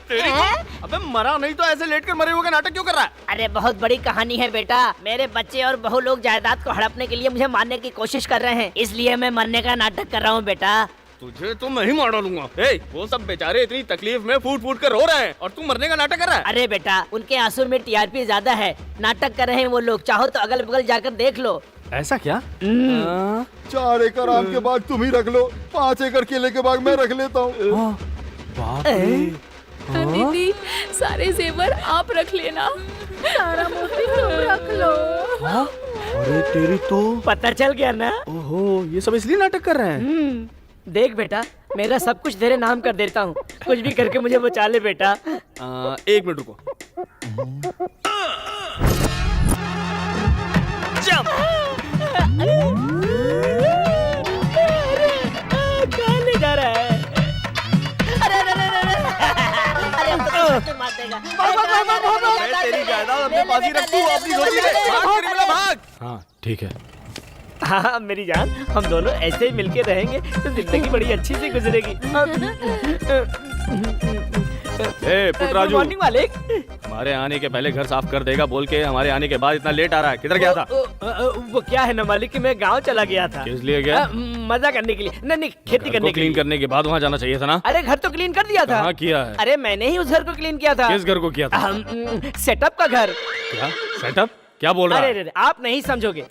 तेरी तो, अबे मरा नहीं तो ऐसे लेट कर मरे हुए का नाटक क्यों कर रहा है? अरे बहुत बड़ी कहानी है बेटा, मेरे बच्चे और बहु लोग जायदाद को हड़पने के लिए मुझे मारने की कोशिश कर रहे हैं, इसलिए मैं मरने का नाटक कर रहा हूँ बेटा। तुझे तो मैं ही मार डालूंगा। वो सब बेचारे इतनी तकलीफ में फूट फूट कर रो रहे हैं और तू मरने का नाटक कर रहा है। अरे बेटा, उनके आंसू में टीआरपी ज्यादा है, नाटक कर रहे हैं वो लोग, चाहो तो अगल बगल जाकर देख लो। ऐसा क्या? 4 एकड़ आम के बाग तुम ही रख लो, 5 एकड़ केले के बाग मैं रख लेता हूँ। दीदी, सारे जेवर आप रख लेना, सारा मोती तुम रख लो। अरे तेरी तो, पता चल गया ना? ओहो, ये सब इसलिए नाटक कर रहे हैं। देख बेटा, मेरा सब कुछ तेरे नाम कर देता हूँ, कुछ भी करके मुझे बचा ले बेटा। 1 मिनट रुको। कहाँ ले जा रहा है? अरे अरे अरे मार देगा। तेरी जायदाद अपने पास ही रख, तू अपनी रोटी ले। भाग भाग। हाँ ठीक है। हाँ मेरी जान, हम दोनों ऐसे ही मिलके रहेंगे तो जिंदगी बड़ी अच्छी से गुजरेगी। पुटराजू, मॉर्निंग मालिक। हमारे आने के पहले घर साफ कर देगा बोल के हमारे आने के बाद इतना लेट आ रहा है, किधर गया था? वो क्या है ना मालिक कि मैं गांव चला गया था। किस लिए गया? मजा करने के लिए। नहीं, खेती करने के लिए। क्लीन करने के बाद वहाँ जाना चाहिए था ना? अरे घर तो क्लीन कर दिया था। कहाँ किया है? अरे मैंने ही उस घर को क्लीन किया था। किस घर को किया था? सेटअप का घर। क्या सेटअप? क्या बोल रहा अरे है? आप नहीं समझोगे।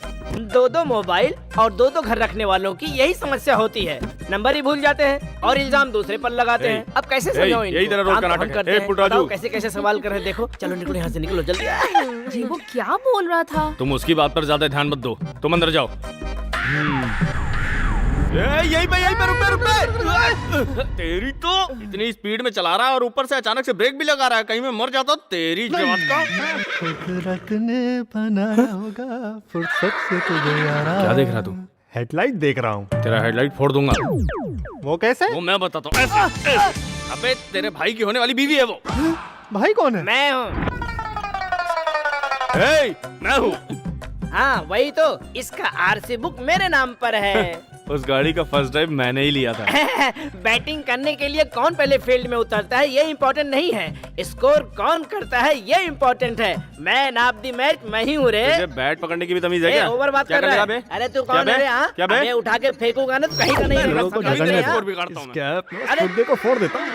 2 मोबाइल और 2 घर रखने वालों की यही समस्या होती है। नंबर ही भूल जाते हैं और इल्जाम दूसरे पर लगाते हैं। अब कैसे समझाऊं इनको? यही तेरा रोज काम का तो हम नाटक है। करते ए, हैं। पुटराजू। बताओ कैसे कैसे सवाल कर रहे हैं। देखो चलो निकलो यहाँ से, निकलो जल्दी। जी वो क्या बोल रहा था? तुम उसकी बात पर ज्यादा ध्यान मत दो, तुम अंदर जाओ। यही पे रुक। तेरी तो इतनी स्पीड में चला रहा है और ऊपर से अचानक से ब्रेक भी लगा रहा है। कहीं मैं मर जाता तेरी जात का। कुदरत ने बनाया होगा फुर्सत से तुझे यारा। क्या देख रहा तू? हेडलाइट देख रहा हूँ। तेरा हेडलाइट फोड़ दूंगा। वो कैसे? वो मैं बताता हूँ। ऐसे। अबे तेरे भाई की होने वाली बीवी है वो। भाई कौन है? मैं हूँ। मैं हूँ। हाँ वही तो, इसका आरसी बुक मेरे नाम पर है। उस गाड़ी का फर्स्ट ड्राइव मैंने ही लिया था। बैटिंग करने के लिए कौन पहले फील्ड में उतरता है ये इम्पोर्टेंट नहीं है, स्कोर कौन करता है ये इम्पोर्टेंट है। मैन ऑफ द मैच मैं ही हूँ रे। तुझे बैट पकड़ने की भी तमीज है क्या? ओवर बात कर रहा है। अरे तू कौन है रे? हाँ मैं उठा के फेंकूंगा ना तो कहीं का नहीं। को फोड़ देता हूँ।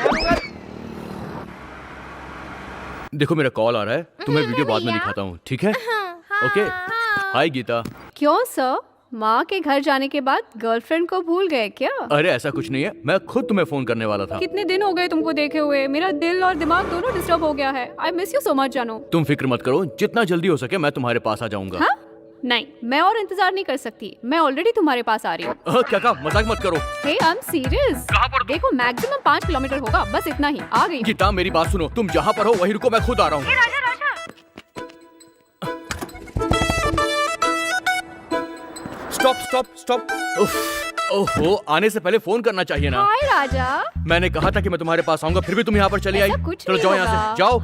देखो मेरा कॉल आ रहा है, तुम्हें वीडियो बाद में दिखाता हूँ, ठीक है? ओके। हाय गीता। क्यों सर, माँ के घर जाने के बाद गर्लफ्रेंड को भूल गए क्या? अरे ऐसा कुछ नहीं है, मैं खुद तुम्हें फोन करने वाला था। कितने दिन हो गए तुमको देखे हुए, मेरा दिल और दिमाग दोनों डिस्टर्ब हो गया है। I miss you so much जानू। तुम फिक्र मत करो, जितना जल्दी हो सके मैं तुम्हारे पास आ जाऊंगा। हाँ? नहीं, मैं और इंतजार नहीं कर सकती, मैं ऑलरेडी तुम्हारे पास आ रही हूँ। क्या कहा? मजाक मत करो। हे आई एम सीरियस। देखो मैक्सिमम 5 किलोमीटर होगा, बस इतना ही। आ गई। गीता मेरी बात सुनो, तुम जहाँ पर हो वहीं रुको, मैं खुद आ रहा हूँ। स्टॉप। ओहो, आने से पहले फोन करना चाहिए ना। हाय राजा। मैंने कहा था कि मैं तुम्हारे पास आऊंगा, फिर भी तुम यहाँ पर चली आई। चलो जाओ यहाँ से, जाओ।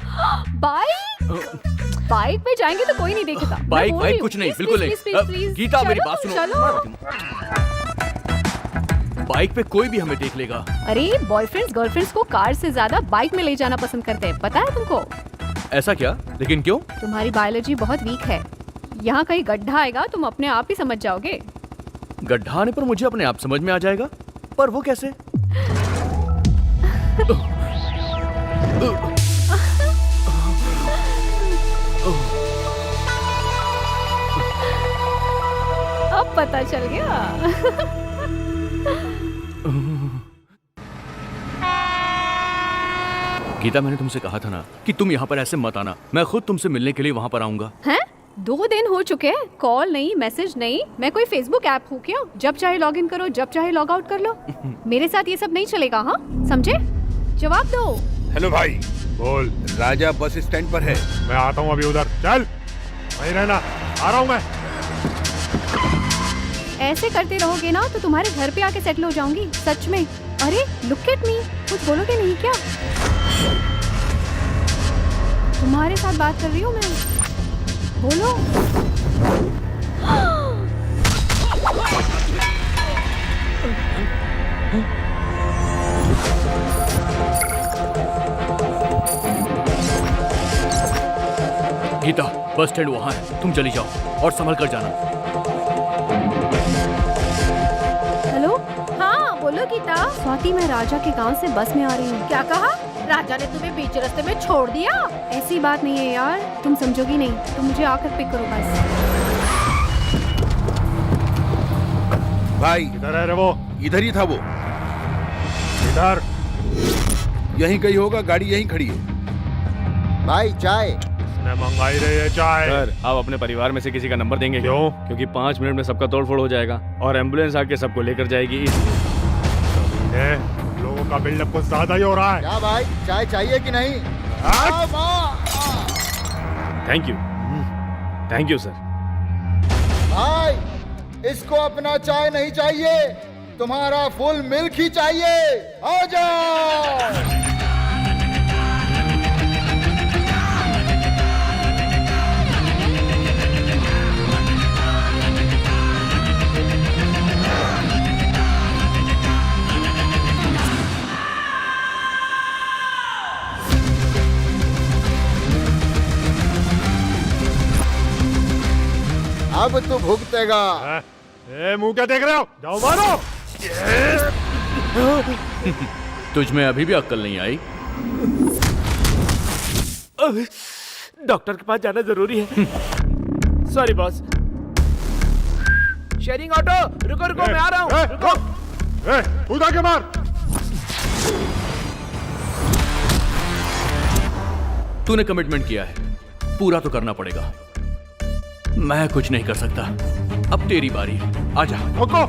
बाइक पे जाएंगे तो कोई नहीं देखेगा। बाइक कुछ नहीं, बिल्कुल नहीं। गीता मेरी बात सुनो, बाइक पे कोई भी हमें देख लेगा। अरे बॉयफ्रेंड्स गर्लफ्रेंड्स को कार से ज्यादा बाइक में ले जाना पसंद करते हैं, पता है तुमको? ऐसा क्या? लेकिन क्यों? तुम्हारी बायोलॉजी बहुत वीक है। यहाँ कहीं गड्ढा आएगा तुम अपने आप ही समझ जाओगे। गड्ढा आने पर मुझे अपने आप समझ में आ जाएगा, पर वो कैसे? अब पता चल गया। गीता मैंने तुमसे कहा था ना कि तुम यहाँ पर ऐसे मत आना, मैं खुद तुमसे मिलने के लिए वहाँ पर आऊंगा। हैं? 2 दिन हो चुके हैं, कॉल नहीं मैसेज नहीं। मैं कोई फेसबुक ऐप हूँ क्या? जब चाहे लॉग इन करो, जब चाहे लॉग आउट कर लो। मेरे साथ ये सब नहीं चलेगा। हाँ समझे? जवाब दो। हेलो भाई, बोल। राजा बस स्टैंड पर है। मैं आता हूँ अभी उधर। चल वहीं रहना, आ रहा हूँ मैं। ऐसे करते रहोगे ना तो तुम्हारे घर पे आके सेटल हो जाऊंगी, सच में। अरे लुक एट मी, कुछ बोलोगे नहीं क्या? तुम्हारे साथ बात कर रही हूँ मैं, बोलो। गीता बस स्टैंड वहाँ है, तुम चली जाओ और संभल कर जाना। हेलो, हाँ बोलो गीता। स्वाति, मैं राजा के गांव से बस में आ रही हूँ। क्या कहा? राजा ने तुम्हें बीच रास्ते में छोड़ दिया? ऐसी बात नहीं है यार, तुम समझोगी नहीं, तुम मुझे आकर पिक करो बस। भाई इधर है रे वो। इधर ही था वो। इधर यहीं कहीं होगा, गाड़ी यहीं खड़ी है। भाई चाय। मैं मंगाई रही है चाय। सर आप अपने परिवार में से किसी का नंबर देंगे? क्यों? क्योंकि 5 मिनट में सबका तोड़फोड़ हो जाएगा और एम्बुलेंस आके सबको लेकर जाएगी, इसलिए। लोगों का बिल्डअप कुछ ज्यादा ही हो रहा है। क्या भाई, चाय चाहिए कि नहीं? Thank you sir. भाई इसको अपना चाय नहीं चाहिए, तुम्हारा फुल मिल्क ही चाहिए। आ जाओ। अब तू भुगतेगा। मुंह क्या देख रहे हो? जाओ मारो। तुझ में अभी भी अक्ल नहीं आई? डॉक्टर के पास जाना जरूरी है। Sorry boss. शेयरिंग ऑटो, रुको रुको, मैं आ रहा हूँ। रुको। कूद आके मार। तूने कमिटमेंट किया है, पूरा तो करना पड़ेगा। मैं कुछ नहीं कर सकता, अब तेरी बारी है, आजा। रुको।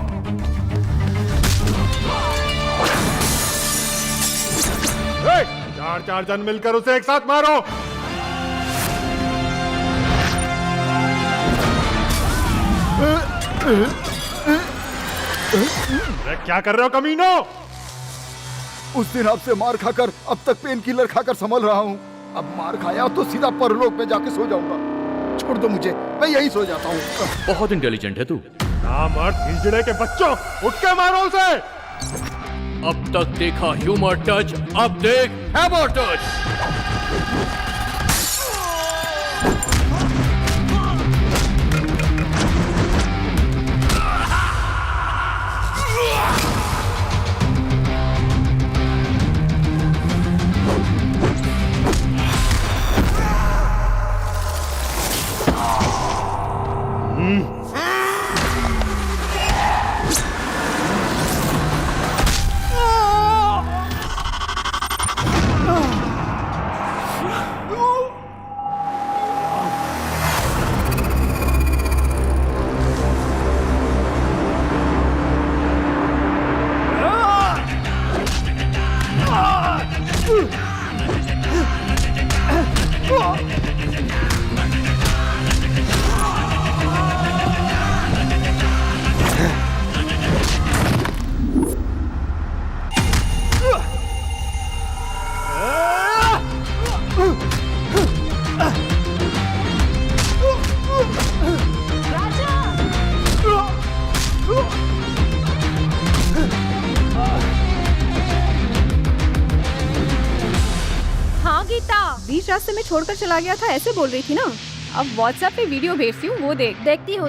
चार जन मिलकर उसे एक साथ मारो। क्या कर रहे हो कमीनो? उस दिन आपसे मार खाकर अब तक पेन किलर खाकर संभल रहा हूँ। अब मार खाया तो सीधा परलोक में जाके सो जाऊंगा। छोड़ दो मुझे, मैं यहीं सो जाता हूँ। बहुत इंटेलिजेंट है तू। नामर्द हिजड़े के बच्चों, उठ के मारो उसे। अब तक देखा ह्यूमर टच, अब देख हैमर टच। बीच रास्ते में छोड़कर चला गया था, ऐसे बोल रही थी ना। अब व्हाट्सएप पे वीडियो भेजती हूँ, वो देख। देखती हूँ।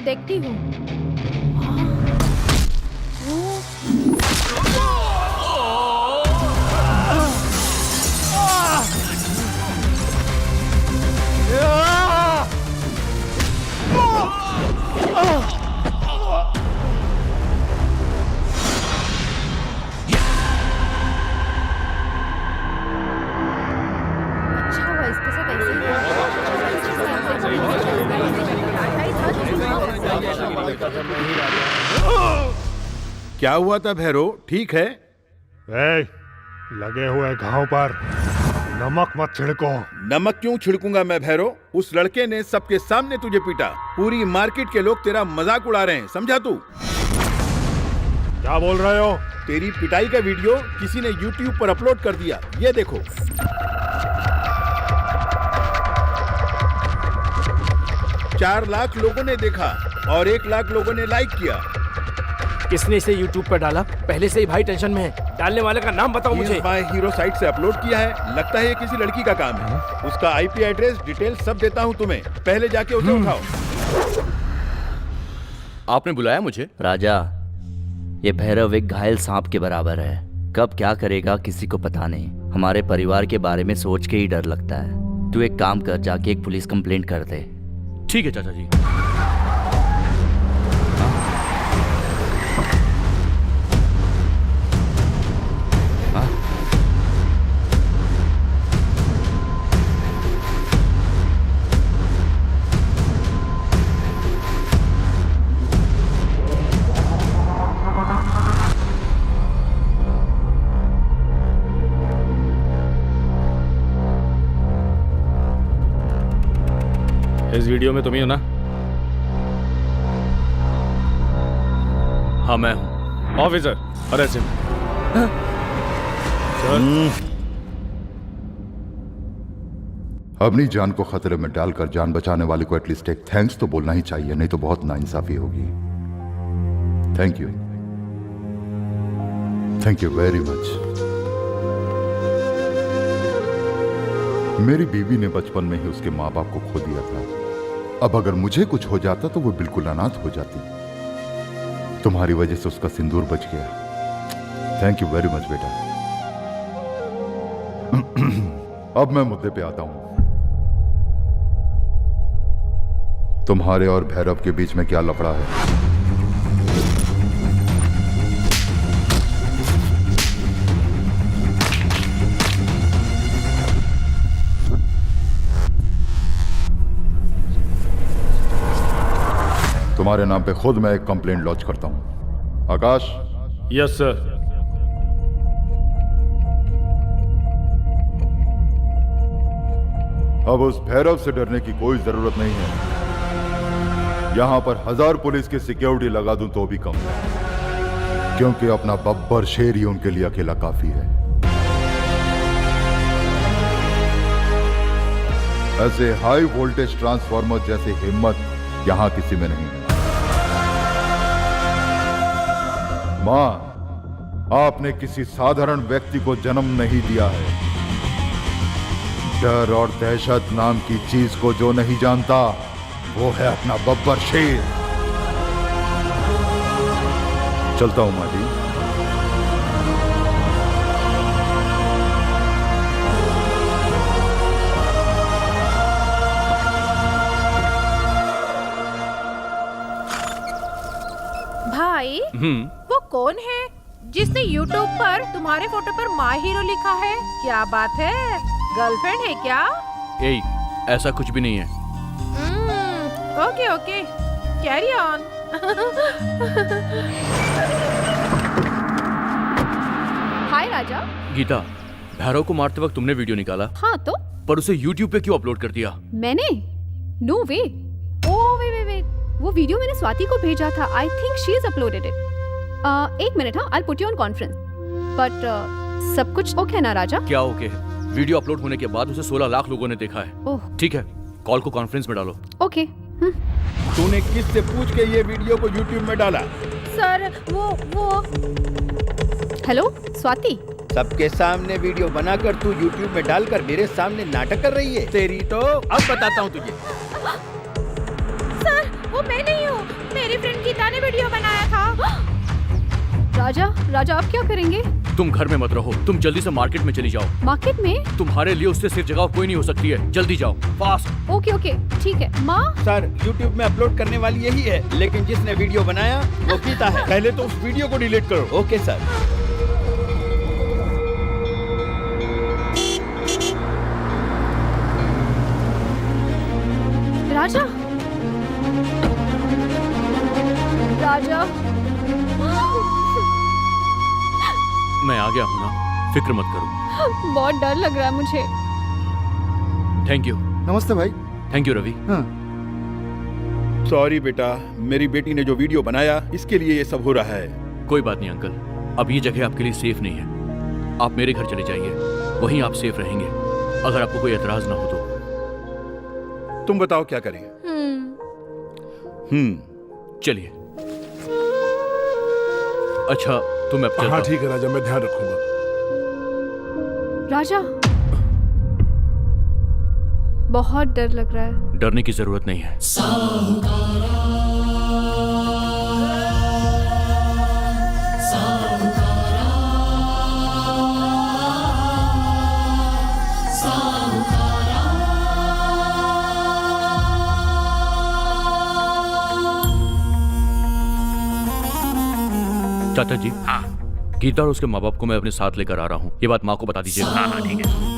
क्या हुआ था भैरव, ठीक है? लगे हुए घाव पर नमक मत छिड़को। नमक क्यों छिड़कूंगा मैं भैरव? उस लड़के ने सबके सामने तुझे पीटा। पूरी मार्केट के लोग तेरा मजाक उड़ा रहे हैं, समझा तू? क्या बोल रहे हो? तेरी पिटाई का वीडियो किसी ने YouTube पर अपलोड कर दिया, ये देखो। चार लाख लोगों ने देखा और 1 लाख लोगों ने लाइक किया। किसने इसे YouTube पर डाला? पहले से ही भाई टेंशन में है। डालने वाले का नाम बताओ मुझे। माय हीरो साइट से अपलोड किया है, लगता है ये किसी लड़की का काम है। उसका IP एड्रेस डिटेल सब देता हूँ तुम्हें, पहले जाके उसे उठाओ। आपने बुलाया मुझे? राजा, ये भैरव एक घायल सांप के बराबर है। कब क्या करेगा किसी को पता नहीं। हमारे परिवार के बारे में सोच के ही डर लगता है। तू एक काम कर, जाके एक पुलिस कंप्लेंट कर दे। ठीक है चाचा जी। इस वीडियो में तुम ही हो ना? हाँ मैं हूं। Officer, arrest him. अपनी जान को खतरे में डालकर जान बचाने वाले को एटलीस्ट एक थैंक्स तो बोलना ही चाहिए, नहीं तो बहुत नाइंसाफी होगी। Thank you, thank you very much. मेरी बीवी ने बचपन में ही उसके माँ बाप को खो दिया था। अब अगर मुझे कुछ हो जाता तो वो बिल्कुल अनाथ हो जाती। तुम्हारी वजह से उसका सिंदूर बच गया। थैंक यू वेरी मच बेटा। अब मैं मुद्दे पे आता हूं। तुम्हारे और भैरव के बीच में क्या लफड़ा है? तुम्हारे नाम पे खुद मैं एक कंप्लेंट लॉन्च करता हूं। आकाश। Yes sir. अब उस भैरव से डरने की कोई जरूरत नहीं है। यहां पर 1000 पुलिस की सिक्योरिटी लगा दूं तो भी कम है, क्योंकि अपना बब्बर शेर ही उनके लिए अकेला काफी है। ऐसे हाई वोल्टेज ट्रांसफार्मर जैसी हिम्मत यहां किसी में नहीं है। मां, आपने किसी साधारण व्यक्ति को जन्म नहीं दिया है। डर और दहशत नाम की चीज को जो नहीं जानता, वो है अपना बब्बर शेर। चलता हूं माँ जी। भाई वो कौन है जिसने YouTube पर तुम्हारे फोटो पर माय हीरो लिखा है? क्या बात है, गर्लफ्रेंड है क्या? ऐसा कुछ भी नहीं है। Okay okay, carry on. Hi Raja. Geeta, Bhairav को मारते वक्त तुमने वीडियो निकाला? हाँ तो? पर उसे YouTube पे क्यों अपलोड कर दिया? मैंने? नो वे। ओह वे, वो वीडियो मैंने स्वाति को भेजा था। I think she is uploaded it. एक मिनट, हाँ, I put you on conference. But सब कुछ ओके ना राजा? क्या ओके? वीडियो अपलोड होने के बाद उसे 16 लाख लोगों ने देखा है। ओह ठीक है, कॉल को कॉन्फ्रेंस में डालो। ओके। तूने किससे पूछ के ये वीडियो को YouTube में डाला? सर वो हेलो स्वाति। सबके सामने वीडियो बनाकर तू YouTube में डालकर मेरे सामने नाटक कर रही है। तेरी तो अब बताता हूँ तुझे। सर वो मैं नहीं हूँ, मेरी फ्रेंड गीता ने वीडियो बनाया था। राजा आप क्या करेंगे? तुम घर में मत रहो, तुम जल्दी से मार्केट में चली जाओ। मार्केट में? तुम्हारे लिए उससे सिर्फ जगह कोई नहीं हो सकती है। जल्दी जाओ, फास्ट। ओके ठीक है। माँ? सर YouTube में अपलोड करने वाली यही है, लेकिन जिसने वीडियो बनाया वो गीता है। पहले तो उस वीडियो को डिलीट करो। Okay sir. राजा मैं आ गया हूँ ना, फिक्र मत करो। बहुत डर लग रहा है मुझे। Thank you. नमस्ते भाई। Thank you Ravi. सॉरी बेटा, मेरी बेटी ने जो वीडियो बनाया इसके लिए ये सब हो रहा है। कोई बात नहीं अंकल, अब ये जगह आपके लिए सेफ नहीं है। आप मेरे घर चले जाइए, वहीं आप सेफ रहेंगे, अगर आपको कोई एतराज ना हो तो। तुम बताओ क्या करें? चलिए। अच्छा तो मैं अब चलता हाँ हूं। ठीक है राजा, मैं ध्यान रखूंगा। राजा बहुत डर लग रहा है। डरने की जरूरत नहीं है। चाचा जी, हाँ, गीता और उसके माँ बाप को मैं अपने साथ लेकर आ रहा हूँ। ये बात माँ को बता दीजिएगा। हाँ ठीक है।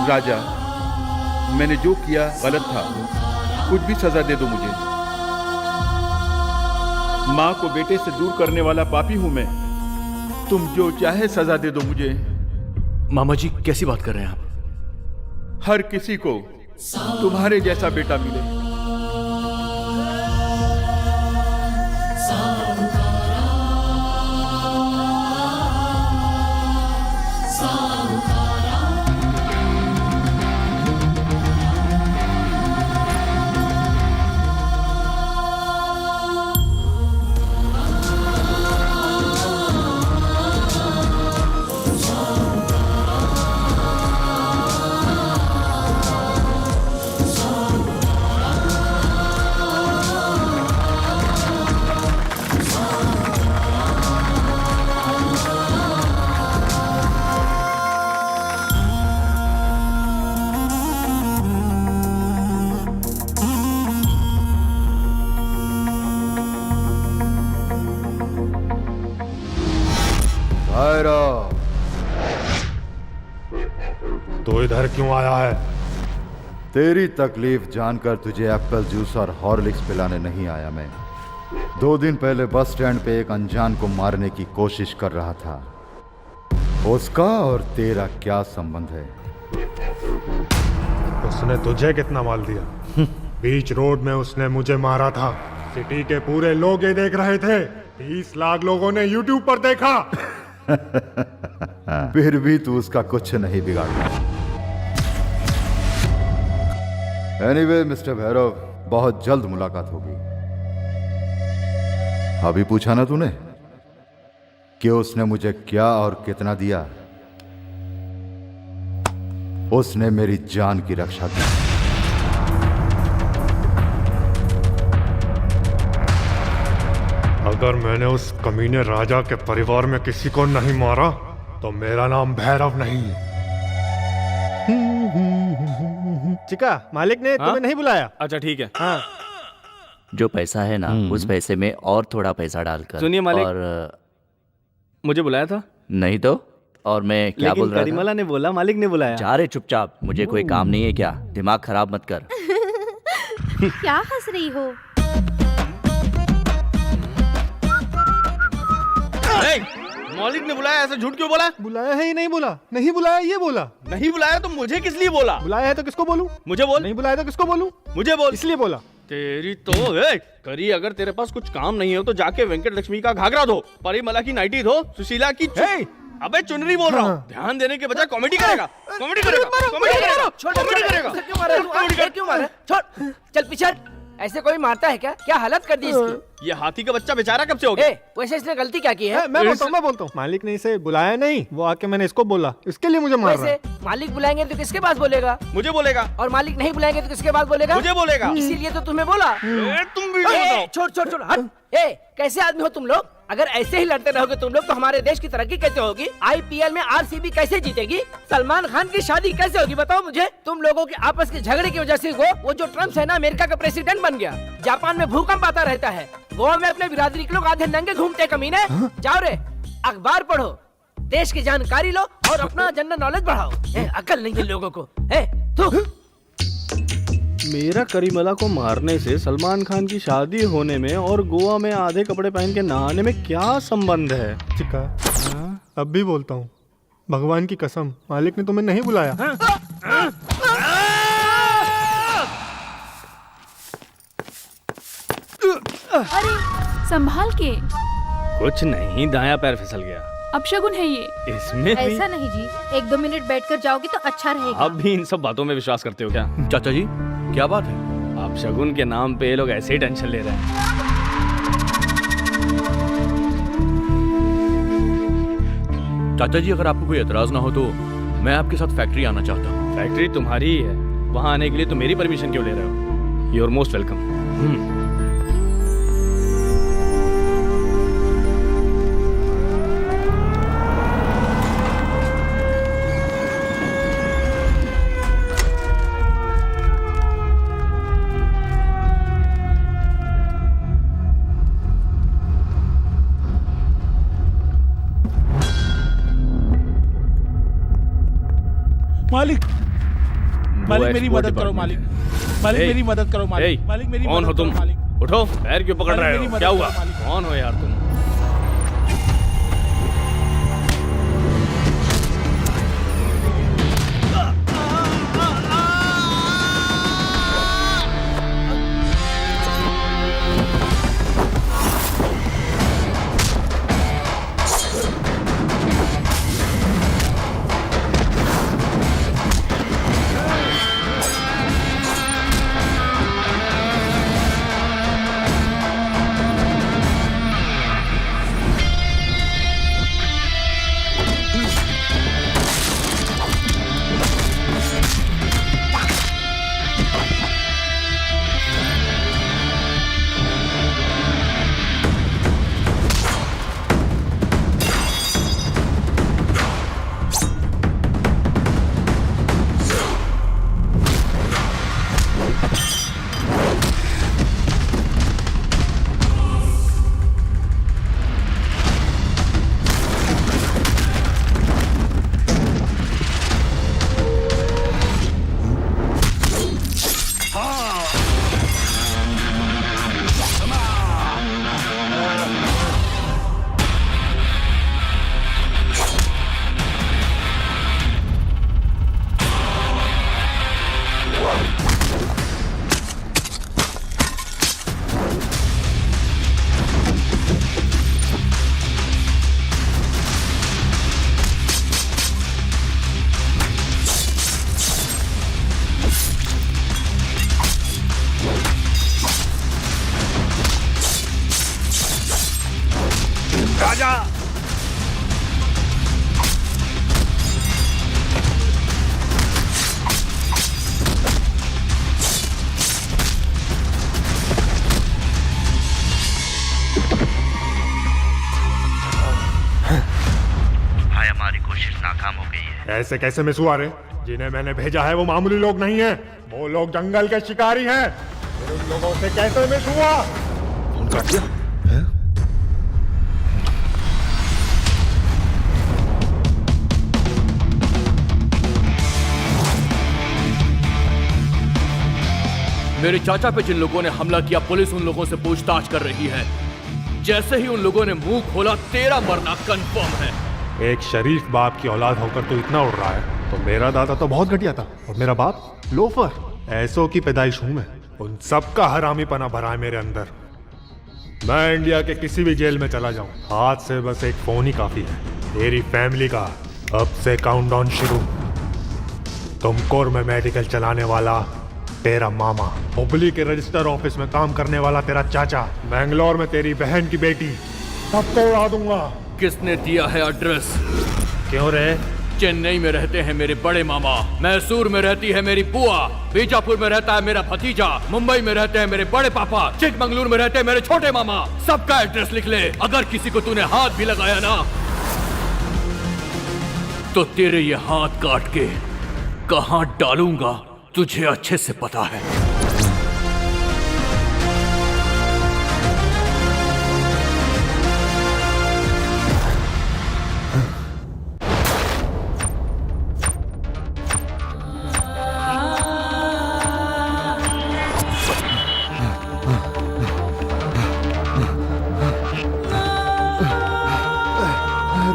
राजा, मैंने जो किया गलत था, कुछ भी सजा दे दो मुझे। माँ को बेटे से दूर करने वाला पापी हूं मैं। तुम जो चाहे सजा दे दो मुझे। मामा जी कैसी बात कर रहे हैं आप? हर किसी को तुम्हारे जैसा बेटा मिले। तो इधर क्यों आया है? तेरी तकलीफ जानकर तुझे एप्पल जूस और हॉर्लिक्स पिलाने नहीं आया मैं। 2 दिन पहले बस स्टैंड पे एक अनजान को मारने की कोशिश कर रहा था। उसका और तेरा क्या संबंध है? उसने तुझे कितना माल दिया? बीच रोड में उसने मुझे मारा था। सिटी के पूरे लोग ये देख रहे थे। 30 लाख लोगों ने YouTube पर देखा। फिर भी तू उसका कुछ नहीं बिगाड़ा। एनीवे मिस्टर भैरव, बहुत जल्द मुलाकात होगी। अभी पूछा ना तूने कि उसने मुझे क्या और कितना दिया? उसने मेरी जान की रक्षा की। अगर मैंने उस कमीने राजा के परिवार में किसी को नहीं मारा तो मेरा नाम भैरव नहीं है। चिका, मालिक ने तुम्हें नहीं बुलाया। अच्छा ठीक है। हाँ। जो पैसा है ना, उस पैसे में और थोड़ा पैसा डालकर। सुनिए मालिक, और मुझे बुलाया था? नहीं तो। और मैं क्या बोल रहा था? करीमाला ने बोला मालिक ने बुलाया। जा रे चुपचाप, मुझे कोई काम नहीं है क्या? दिमाग खराब मत कर। क्या हंस रही हो? मालिक ने बुलाया, ऐसे झूठ क्यों बोला? बुलाया है ही नहीं बोला। नहीं बुलाया ये बोला। नहीं बुलाया तो मुझे किस लिए बोला? बुलाया है तो किसको बोलूं? मुझे बोल। नहीं बुलाया तो किसको बोलूं? मुझे बोल। इसलिए बोला। तेरी तो करी, अगर तेरे पास कुछ काम नहीं हो तो जाके वेंकट लक्ष्मी का घाघरा धो, परिमला की नाइटी धो, सुशीला की अबे चुनरी बोल रहा हूँ। ध्यान देने के बजाय कॉमेडी करेगा। कॉमेडी करेगा। कॉमेडी करेगा। कॉमेडी करेगा। क्यों मारा? छोड़, चल पीछे। ऐसे कोई मारता है क्या? क्या हालत कर दी इसकी? ये हाथी का बच्चा बेचारा कब से हो गया? वैसे इसने गलती क्या की है? मैं बोलता हूँ। मालिक ने इसे बुलाया नहीं, वो आके मैंने इसको बोला, इसके लिए मुझे मार रहा है। मालिक बुलाएंगे तो किसके पास बोलेगा? मुझे बोलेगा। और मालिक नहीं बुलाएंगे तो किसके पास बोलेगा? मुझे बोलेगा। इसीलिए तो तुम्हें बोला। तुम भी छोड़ हट। कैसे आदमी हो तुम लोग? अगर ऐसे ही लड़ते रहोगे तुम लोग तो हमारे देश की तरक्की कैसे होगी? IPL में RCB कैसे जीतेगी? सलमान खान की शादी कैसे होगी? बताओ मुझे। तुम लोगों के आपस के झगड़े की वजह से वो जो ट्रम्प है ना, अमेरिका का प्रेसिडेंट बन गया। जापान में भूकंप आता रहता है। गोवा में अपने बिरादरी के लोग आधे नंगे घूमते कमीने। जाओ रे, अखबार पढ़ो, देश की जानकारी लो और अपना जनरल नॉलेज बढ़ाओ। अकल नहीं है लोगों को। मेरा करीमला को मारने से सलमान खान की शादी होने में और गोवा में आधे कपड़े पहन के नहाने में क्या संबंध है? चिका, अब भी बोलता हूँ, भगवान की कसम, मालिक ने तुम्हें नहीं बुलाया। अरे संभाल के। कुछ नहीं, दायां पैर फिसल गया। अपशगुन है ये। इसमें भी? ऐसा नहीं जी, 1-2 मिनट बैठकर जाओगे तो अच्छा रहेगा। आप भी इन सब बातों में विश्वास करते हो क्या? चाचा जी क्या बात है? आप शगुन के नाम पे ये लोग ऐसे ही टेंशन ले रहे हैं। चाचा जी अगर आपको कोई एतराज ना हो तो मैं आपके साथ फैक्ट्री आना चाहता हूँ। फैक्ट्री तुम्हारी ही है, वहाँ आने के लिए तो मेरी परमिशन क्यों ले रहे हो? You are most welcome. मालिक, मालिक मेरी मदद करो मालिक। मालिक मेरी मदद करो मालिक। मालिक मेरी कौन हो मदद तुम? करो, मालिक। उठो, पैर क्यों पकड़ मालिक, रहे मेरी हो? मदद क्या हुआ? करो, मालिक। कौन हो यार तुम? राजा भाई हमारी कोशिश नाकाम हो गई है। ऐसे कैसे मिस हुआ रे? जिन्हें मैंने भेजा है वो मामूली लोग नहीं है, वो लोग जंगल के शिकारी हैं। फिर उन लोगों से कैसे मिस हुआ? फोन काट दिया? मेरे चाचा पे जिन लोगों ने हमला किया, पुलिस उन लोगों से पूछताछ कर रही है। जैसे ही उन लोगों ने मुंह खोला, तेरा मरना कंफर्म है। एक शरीफ बाप की औलाद होकर तो इतना उड़ रहा है, तो मेरा दादा तो बहुत घटिया था और मेरा बाप लोफर। ऐसों की पैदाइश हूं मैं, उन सब का हरामीपना भरा है मेरे अंदर। मैं इंडिया के किसी भी जेल में चला जाऊं, हाथ से बस एक फोन ही काफी है। तेरी फैमिली का अब से काउंटडाउन शुरू। तुमकोर में मेडिकल चलाने वाला तेरा मामा, हुबली के रजिस्टर ऑफिस में काम करने वाला तेरा चाचा, बैंगलोर में तेरी बहन की बेटी, सबको उड़ा दूंगा। किसने दिया है एड्रेस? क्यों रे? चेन्नई में रहते हैं मेरे बड़े मामा, मैसूर में रहती है मेरी बुआ, बीजापुर में रहता है मेरा भतीजा, मुंबई में रहते हैं मेरे बड़े पापा, चिकमंगलुरु में रहते हैं मेरे छोटे मामा। सबका एड्रेस लिख ले। अगर किसी को तूने हाथ भी लगाया ना, तो तेरे ये हाथ काट के कहां डालूंगा तुझे अच्छे से पता है।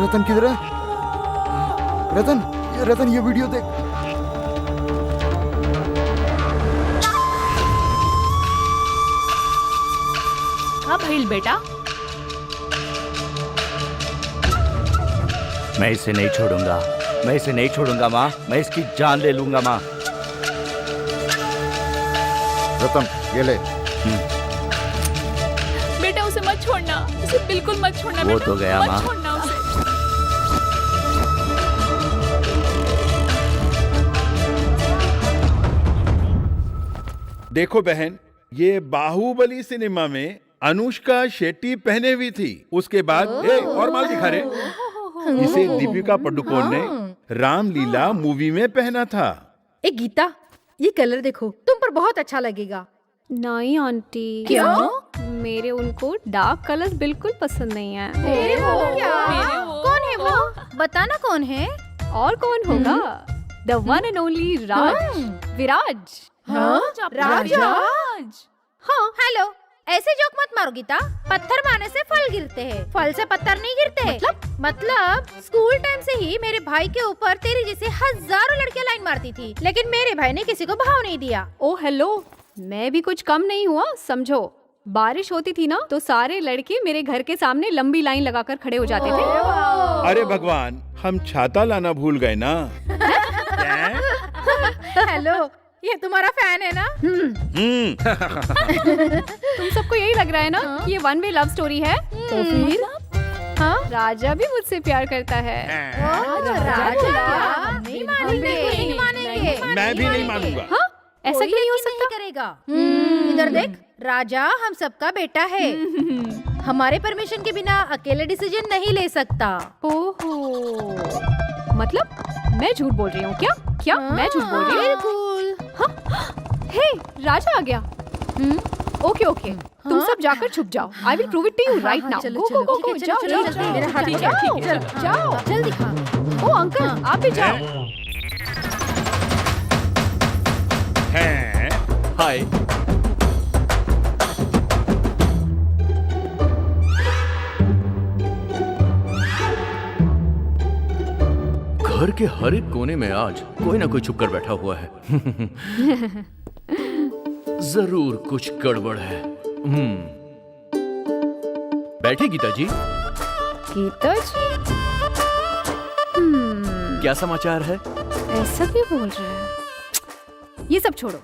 रतन किधर है? रतन ये वीडियो देख। हाँ भइल बेटा, मैं इसे नहीं छोड़ूंगा, मैं इसे नहीं छोड़ूंगा माँ, मैं इसकी जान ले लूंगा माँ। रतन ये ले। बेटा उसे मत छोड़ना, उसे बिल्कुल मत छोड़ना। वो बेटा, तो गया मत माँ। छोड़ना उसे। देखो बहन, ये बाहुबली सिनेमा में अनुष्का शेट्टी पहने हुई थी। उसके बाद और माल दिखा रहे, इसे दीपिका पादुकोण ने रामलीला मूवी में पहना था। ए गीता, ये कलर देखो, तुम पर बहुत अच्छा लगेगा। नहीं आंटी। क्यों? मेरे उनको डार्क कलर्स बिल्कुल पसंद नहीं है। मेरे वो क्या? कौन है वो? बताना कौन है? और कौन होगा? द वन एंड ओनली राज, विराज। राजा। हाँ हेलो, ऐसे जोक मत मारो गीता। पत्थर मारने से फल गिरते हैं, फल से पत्थर नहीं गिरते। मतलब स्कूल टाइम से ही मेरे भाई के ऊपर तेरी जैसे हजारों लड़कियां लाइन मारती थी, लेकिन मेरे भाई ने किसी को भाव नहीं दिया। ओ हेलो, मैं भी कुछ कम नहीं हुआ समझो। बारिश होती थी ना तो सारे लड़के मेरे घर के सामने लंबी लाइन लगाकर खड़े हो जाते थे। अरे भगवान, हम छाता लाना भूल गए ना। हेलो, ये तुम्हारा फैन है ना? तुम सबको यही लग रहा है ना कि ये वन वे लव स्टोरी है? तो फिर हाँ, राजा भी मुझसे प्यार करता है। राजा नहीं मानेंगे, नहीं मानेंगे। मैं भी नहीं मानूंगा। हाँ, ऐसा क्यों नहीं हो सकता? करेगा। इधर देख, राजा हम सबका बेटा है। हमारे परमिशन के बिना अकेले डिसीजन नहीं ले सकता। ओहो, मतलब मैं झूठ बोल रही हूँ क्या? क्या मैं झूठ बोल रही हूँ? बिल्कुल। हाँ, हे राजा आ गया। ओके ओके, तुम सब जाकर छुप जाओ। I will prove it to you right now. Go go go go, जाओ जाओ जाओ। मेरा हाथ जाओ जल्दी खा। ओ अंकल, आप भी जाओ। हाय। घर के हर एक कोने में आज कोई ना कोई छुप कर बैठा हुआ है। जरूर कुछ गड़बड़ है। बैठे गीता जी। गीता जी? क्या समाचार है? ऐसा क्यों बोल रहे हैं? ये सब छोड़ो।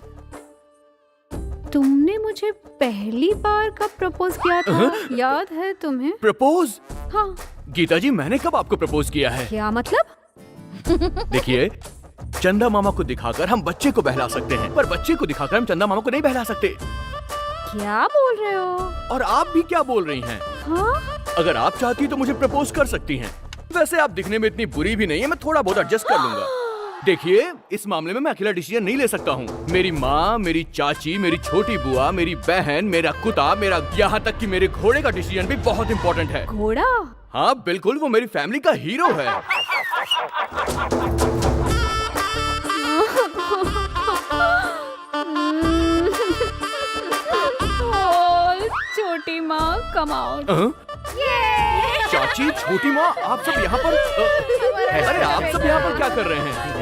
तुमने मुझे पहली बार कब प्रपोज किया था? याद है तुम्हें? प्रपोज? हाँ। गीता जी, मैंने कब आपको प्रपोज किया है? क्या मतलब? देखिए, चंदा मामा को दिखाकर हम बच्चे को बहला सकते हैं, पर बच्चे को दिखाकर हम चंदा मामा को नहीं बहला सकते। क्या बोल रहे हो? और आप भी क्या बोल रही हैं? हाँ? अगर आप चाहती तो मुझे प्रपोज कर सकती हैं। वैसे आप दिखने में इतनी बुरी भी नहीं है, मैं थोड़ा बहुत एडजस्ट कर लूंगा। देखिए, इस मामले में मैं अकेला डिसीजन नहीं ले सकता हूँ। मेरी माँ, मेरी चाची, मेरी छोटी बुआ, मेरी बहन, मेरा कुत्ता, मेरा यहाँ तक कि मेरे घोड़े का डिसीजन भी बहुत इम्पोर्टेंट है। घोड़ा? हाँ बिल्कुल, वो मेरी फैमिली का हीरो है। छोटी माँ कम आउट। चाची, छोटी माँ, आप सब यहाँ पर? अरे आप सब यहाँ पर क्या कर रहे हैं?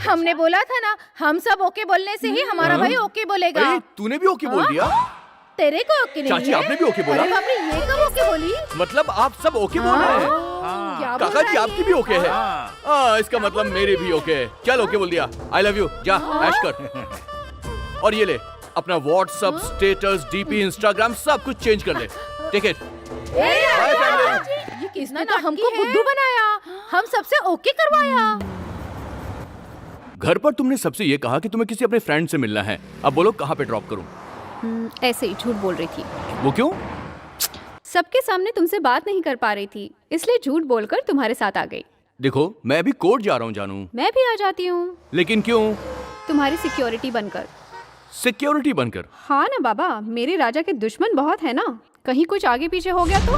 हमने बोला था ना, हम सब ओके बोलने से ही हमारा भाई ओके बोलेगा। अरे तूने भी ओके बोल दिया? तेरे को ओके नहीं चाची, है? आपने भी ओके बोला? अरे बाप रे, ये कब ओके बोली? मतलब आप सब ओके बोल रहे हैं? क्या बोल काका जी, रहा आपकी भी ओके है? इसका मतलब मेरे भी ओके है। चल ओके बोल दिया। I love you. जा ऐश कर। और ये ले अपना व्हाट्सएप स्टेटस, डीपी, इंस्टाग्राम सब कुछ चेंज कर ले। Take it. ये किसने तो हमको बुद्धू बनाया, हम सबसे ओके करवाया। घर पर तुमने सबसे ये कहा कि तुम्हें किसी अपने फ्रेंड से मिलना है। अब बोलो कहाँ पे ड्रॉप करूं? ऐसे ही झूठ बोल रही थी। वो क्यों? सबके सामने तुमसे बात नहीं कर पा रही थी, इसलिए झूठ बोलकर तुम्हारे साथ आ गई। देखो, मैं अभी कोर्ट जा रहा हूँ जानू। मैं भी आ जाती हूँ। लेकिन क्यों? तुम्हारी सिक्योरिटी बनकर। सिक्योरिटी बनकर? हाँ ना बाबा, मेरे राजा के दुश्मन बहुत है ना, कहीं कुछ आगे पीछे हो गया तो?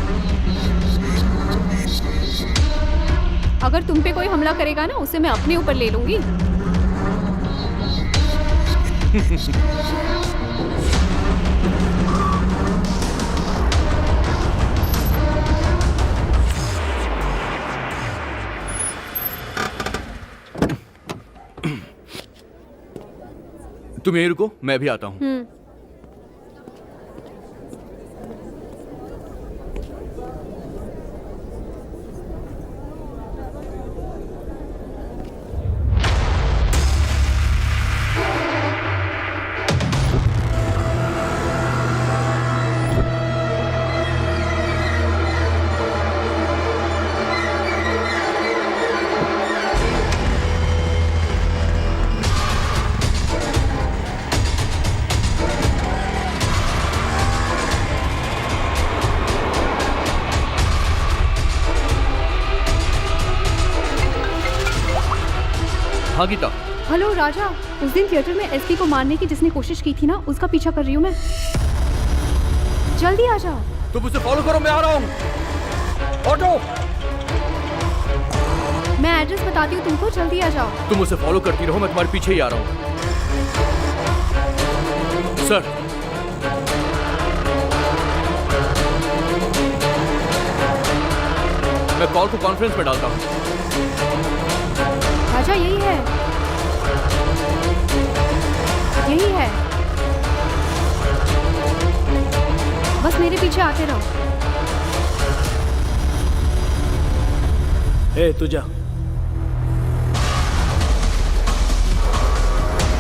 अगर तुम पे कोई हमला करेगा ना, उसे मैं अपने ऊपर ले लूंगी। तुम यहीं रुको, मैं भी आता हूँ। हाँ गीता। हेलो राजा, उस दिन थिएटर में एसपी को मारने की जिसने कोशिश की थी ना, उसका पीछा कर रही हूँ मैं। जल्दी आ जाओ। तुम मुझे फॉलो करो, मैं आ रहा हूँ। ऑटो। मैं एड्रेस बताती हूँ तुमको, जल्दी आ जाओ। तुम उसे फॉलो करती रहो, मैं तुम्हारे पीछे ही आ रहा हूँ। सर, मैं कॉल को कॉन्फ्रेंस में डालता हूँ। राजा यही है, यही है, बस मेरे पीछे आते रहो। ए तू जा।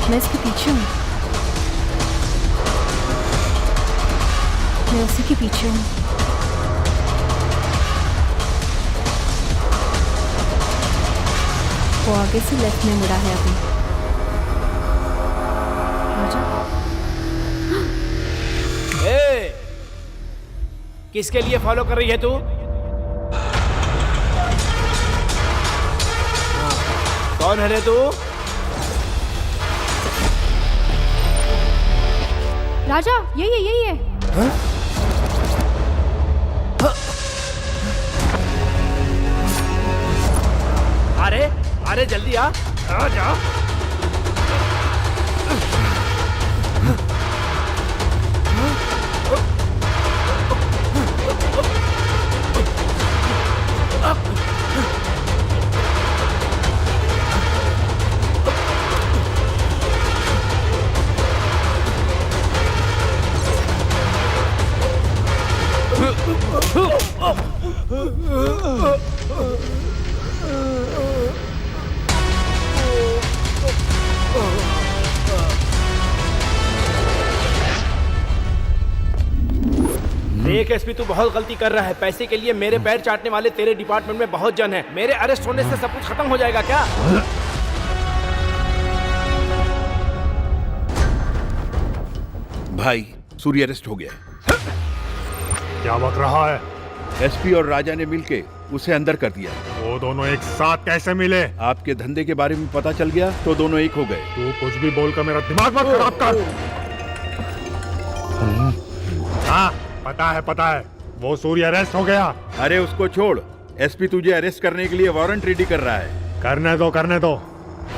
मैं इसके पीछे हूँ, मैं उसी के पीछे हूँ। वो आगे से लेफ्ट में मुड़ा है अभी। ए, किसके लिए फॉलो कर रही है तू? कौन है रे तू? राजा यही है, यही है। अरे अरे जल्दी आ जा। देख एसपी, तू बहुत गलती कर रहा है। पैसे के लिए मेरे पैर चाटने वाले तेरे डिपार्टमेंट में बहुत जन है। मेरे अरेस्ट होने से सब कुछ खत्म हो जाएगा क्या? भाई सूर्य अरेस्ट हो गया है। क्या बक रहा है? एसपी और राजा ने मिलके उसे अंदर कर दिया। वो दोनों एक साथ कैसे मिले? आपके धंधे के बारे में पता चल गया तो दोनों एक हो गए। तू कुछ भी बोलकर मेरा दिमाग मत खराब कर। हाँ पता है, वो सूर्य अरेस्ट हो गया। अरे उसको छोड़, एसपी तुझे अरेस्ट करने के लिए वारंट रेडी कर रहा है। करने दो।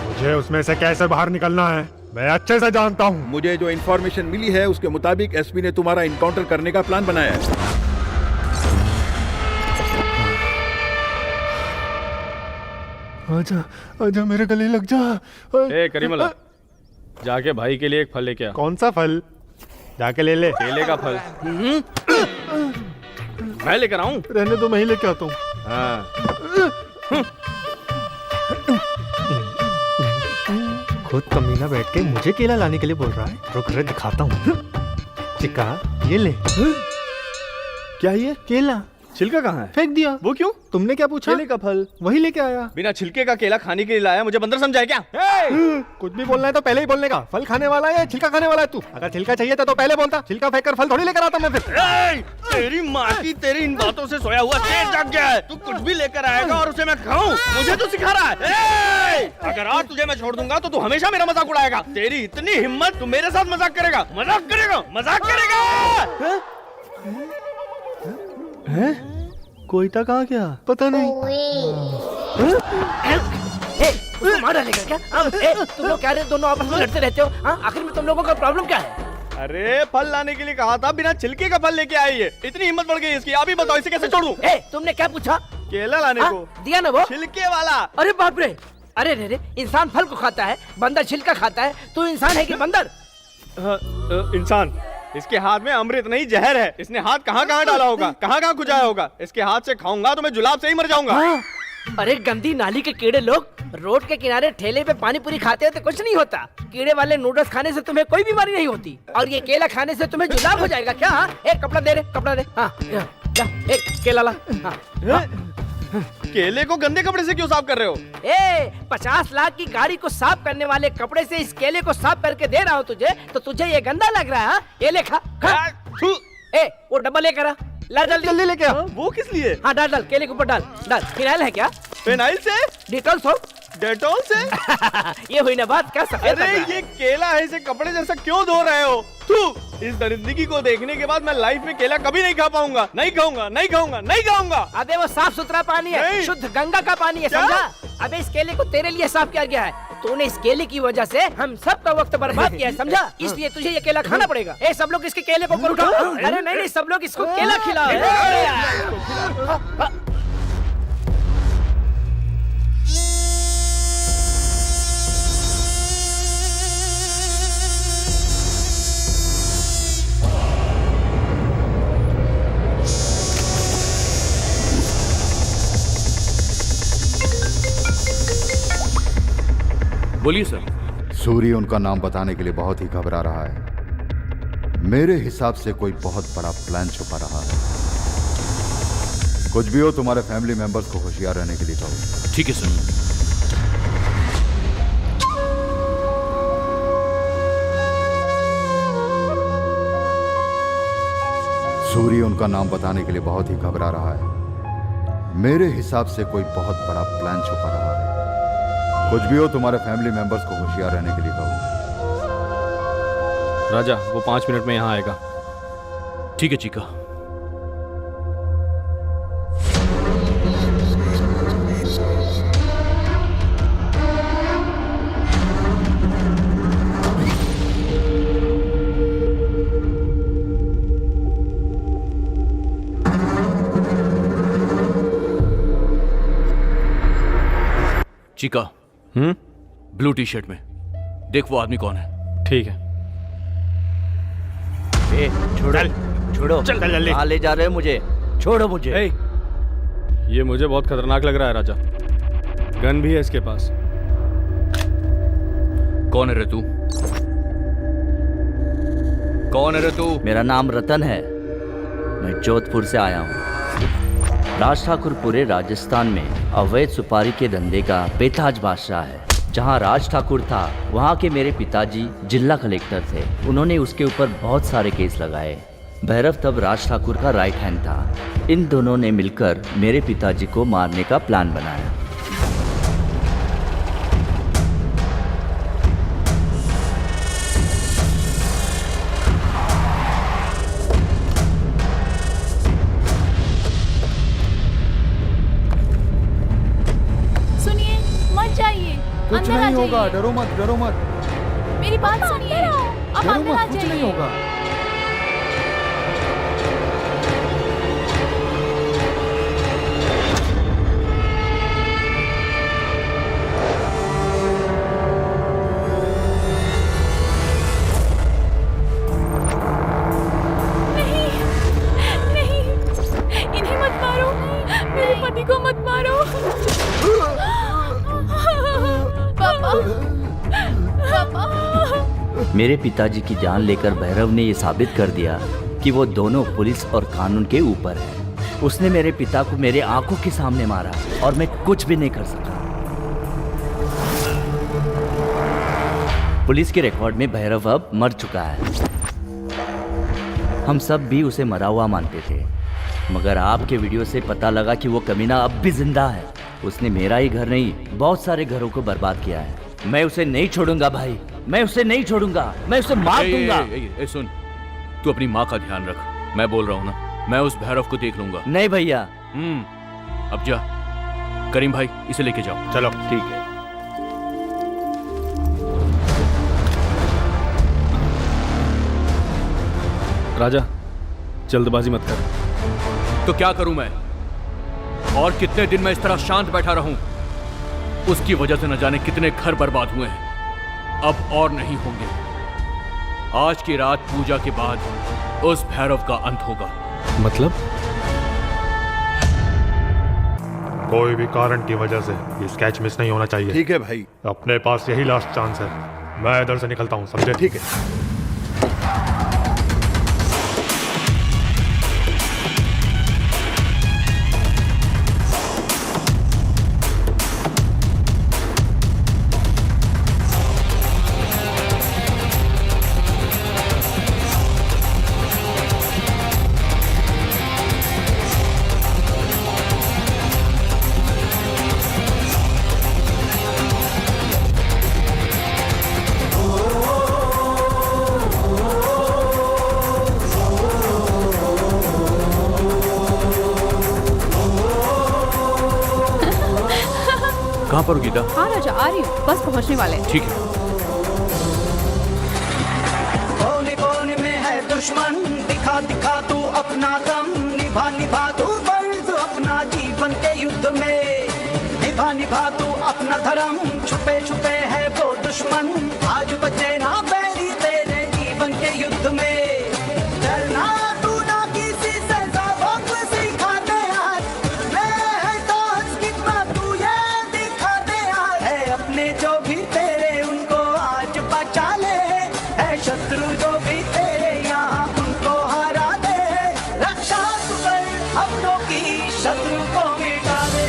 मुझे उसमें से कैसे बाहर निकलना है मैं अच्छे से जानता हूँ। मुझे जो इन्फॉर्मेशन मिली है उसके मुताबिक एसपी ने तुम्हारा इनकाउंटर करने का प्लान बनाया है। आजा मेरे गले लग जा। ए करीमुल्लाह, जाके भाई के लिए एक फल लेके आ। कौन सा फल? जाके ले ले। केले का फल। मैं लेकर आऊं? रहने दो, मैं ही लेके आता हूँ। हाँ। खुद कमीना बैठ के मुझे केला लाने के लिए बोल रहा है। रुक रे दिखाता हूँ। चिक्का ये ले। क्या ये? केला। छिलका कहाँ है? फेंक दिया। वो क्यों? तुमने क्या पूछा? केले का फल। वही लेके आया। बिना छिलके का केला खाने के लिए लाया, मुझे बंदर समझा है क्या? कुछ भी बोलना है तो पहले ही बोलने का। फल खाने वाला है या छिलका खाने वाला है तू? अगर छिलका चाहिए था तो पहले बोलता। छिलका फेंक कर फल थोड़ी लेकर आता मैं फिर। तेरी माँ की तेरी इन बातों से सोया हुआ शेर जाग गया है। तू कुछ भी लेकर आएगा और उसे मैं खाऊं? मुझे तो सिखा रहा है। अगर आज तुझे मैं छोड़ दूंगा तो तू हमेशा मेरा मजाक उड़ाएगा। तेरी इतनी हिम्मत, तू मेरे साथ मजाक करेगा? कोयता कहाँ गया? पता नहीं। उसको मार डालेगा क्या? तुम लोग क्या दोनों आपस में लड़ते रहते हो? आखिर में तुम लोगों का प्रॉब्लम क्या है? अरे फल लाने के लिए कहा था, बिना छिलके का फल लेके आई है। इतनी हिम्मत बढ़ गई इसकी। आप ही बताओ इसे कैसे छोड़ दूं? तुमने क्या पूछा? केला लाने को दिया ना वो छिलके वाला। अरे बाप रे, अरे रे, इंसान फल को खाता है, बंदर छिलका खाता है। तू इंसान है कि बंदर? इंसान। इसके हाथ में अमृत नहीं जहर है। इसने हाथ कहाँ डाला होगा, कहाँ खुजाया होगा। इसके हाथ से खाऊंगा तो मैं जुलाब से ही मर जाऊंगा। अरे गंदी नाली के कीड़े लोग, रोड के किनारे ठेले पे पानी पूरी खाते हो तो कुछ नहीं होता। कीड़े वाले नूडल्स खाने से तुम्हें कोई बीमारी नहीं होती, और ये केला खाने से तुम्हें जुलाब हो जाएगा क्या? एक कपड़ा दे। हाँ, एक केला ला। केले को गंदे कपड़े से क्यों साफ कर रहे हो? 50 लाख की गाड़ी को साफ करने वाले कपड़े से इस केले को साफ करके दे रहा हूँ तुझे, तो तुझे ये गंदा लग रहा है? ये ले खा। वो डब्बा लेकर आ, ला जल्दी लेके आ। वो किस लिए? हाँ डाल केले के ऊपर डाल। फिनाइल है क्या? फिनाइल से? डिटॉल सोप डेटॉल से? ये हुई ना बात, क्या सफेद अरे ये केला ऐसे कपड़े जैसा क्यों धो रहे हो? तू इस दरिंदगी को देखने के बाद मैं लाइफ में केला कभी नहीं खा पाऊंगा। नहीं खाऊंगा, नहीं खाऊंगा, नहीं खाऊंगा। अबे वो साफ सुथरा पानी है, शुद्ध गंगा का पानी है, समझा? अबे इस केले को तेरे लिए साफ किया गया है। तूने इस केले की वजह से हम सब का वक्त बर्बाद किया है, समझा? इसलिए तुझे ये केला खाना पड़ेगा। ए सब लोग इसके केले को ऊपर उठाओ। अरे नहीं नहीं, सब लोग इसको केला खिलाओ। बोलिए सर। सूर्य उनका नाम बताने के लिए बहुत ही घबरा रहा है। मेरे हिसाब से कोई बहुत बड़ा प्लान छुपा रहा है। कुछ भी हो, तुम्हारे फैमिली मेंबर्स को होशियार रहने के लिए कहो। ठीक है सर। सूर्य उनका नाम बताने के लिए बहुत ही घबरा रहा है। मेरे हिसाब से कोई बहुत बड़ा प्लान छुपा रहा है। कुछ भी हो, तुम्हारे फैमिली मेंबर्स को होशियार रहने के लिए कहो। राजा, वो 5 मिनट में यहाँ आएगा। ठीक है Chica. Chica, blue T shirt में देख वो आदमी कौन है। ठीक है। ए, छोड़ो चल जल्दी। कहाँ ले जा रहे हो मुझे? छोड़ो मुझे। ये मुझे बहुत खतरनाक लग रहा है राजा। गन भी है इसके पास। कौन है रे तू? कौन है रे तू? मेरा नाम रतन है। मैं जोधपुर से आया हूँ। राज ठाकुर पूरे राजस्थान में अवैध सुपारी के धंधे का बेताज बादशाह है। जहाँ राज ठाकुर था वहाँ के मेरे पिताजी जिला कलेक्टर थे। उन्होंने उसके ऊपर बहुत सारे केस लगाए। भैरव तब राज ठाकुर का राइट हैंड था। इन दोनों ने मिलकर मेरे पिताजी को मारने का प्लान बनाया। सुनिए, मत जाइए। कुछ नहीं होगा, डरो मत, डरो मत। मेरी बात सुनिए, अब अंदर आ कुछ नहीं होगा। नहीं, इन्हें मत मारो। मेरे पति को मत मारो। पापा, पापा। मेरे पिताजी की जान लेकर भैरव ने ये साबित कर दिया कि वो दोनों पुलिस और कानून के ऊपर है। उसने मेरे पिता को मेरे आंखों के सामने मारा और मैं कुछ भी नहीं कर सका। पुलिस के रिकॉर्ड में भैरव अब मर चुका है। हम सब भी उसे मरा हुआ मानते थे, मगर आपके वीडियो से पता लगा कि वो कमीना अब भी जिंदा है। उसने मेरा ही घर नहीं, बहुत सारे घरों को बर्बाद किया है। मैं उसे नहीं छोड़ूंगा भाई, मैं उसे नहीं छोड़ूंगा, मैं उसे मार दूंगा। सुन, तू अपनी माँ का ध्यान रख। मैं बोल रहा हूँ ना, मैं उस भैरव को देख लूंगा। नहीं भैया। अब जा, करीम भाई इसे लेके जाओ। चलो ठीक है। राजा, जल्दबाजी मत कर। तो क्या करूं मैं? और कितने दिन मैं इस तरह शांत बैठा रहूं? उसकी वजह से न जाने कितने घर बर्बाद हुए हैं। अब और नहीं होंगे। आज की रात पूजा के बाद उस भैरव का अंत होगा। मतलब? कोई भी कारण की वजह से ये स्केच मिस नहीं होना चाहिए। ठीक है भाई। अपने पास यही लास्ट चांस है। मैं इधर से निकलता हूँ, समझे? ठीक है। कहाँ पर हो गीता? हाँ राजा, आ रही हूँ, बस पहुँचने वाले हैं। ठीक है। कोने कोने में है दुश्मन, दिखा दिखा तू अपना दम, निभा निभा तू फर्ज अपना जीवन के युद्ध में, निभा निभा तू अपना धर्म, छुपे छुपे है वो दुश्मन, आज बचे ना बैरी तेरे जीवन के युद्ध में, डरना तू ना किसी से, सबक सिखा दे आज, मैं है दोस्त कितना तू ये दिखा दे आज, है अपने जो भी तेरे उनको आज बचा ले, है शत्रु जो भी तेरे यहाँ उनको हरा दे, रक्षा तू कर अपनों की, शत्रु को मिटा दे।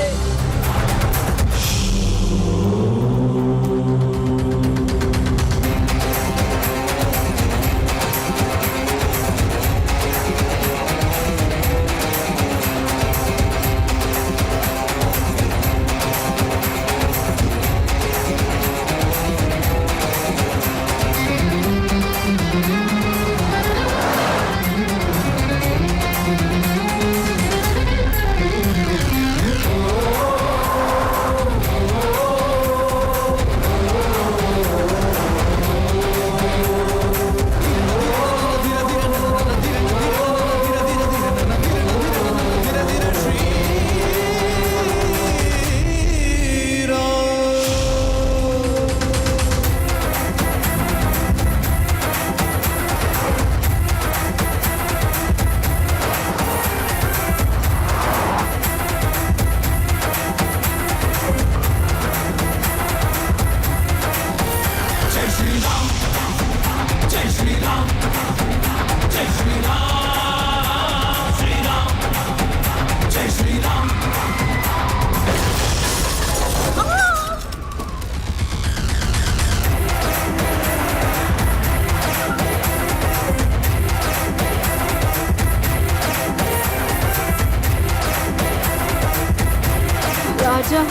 राजा,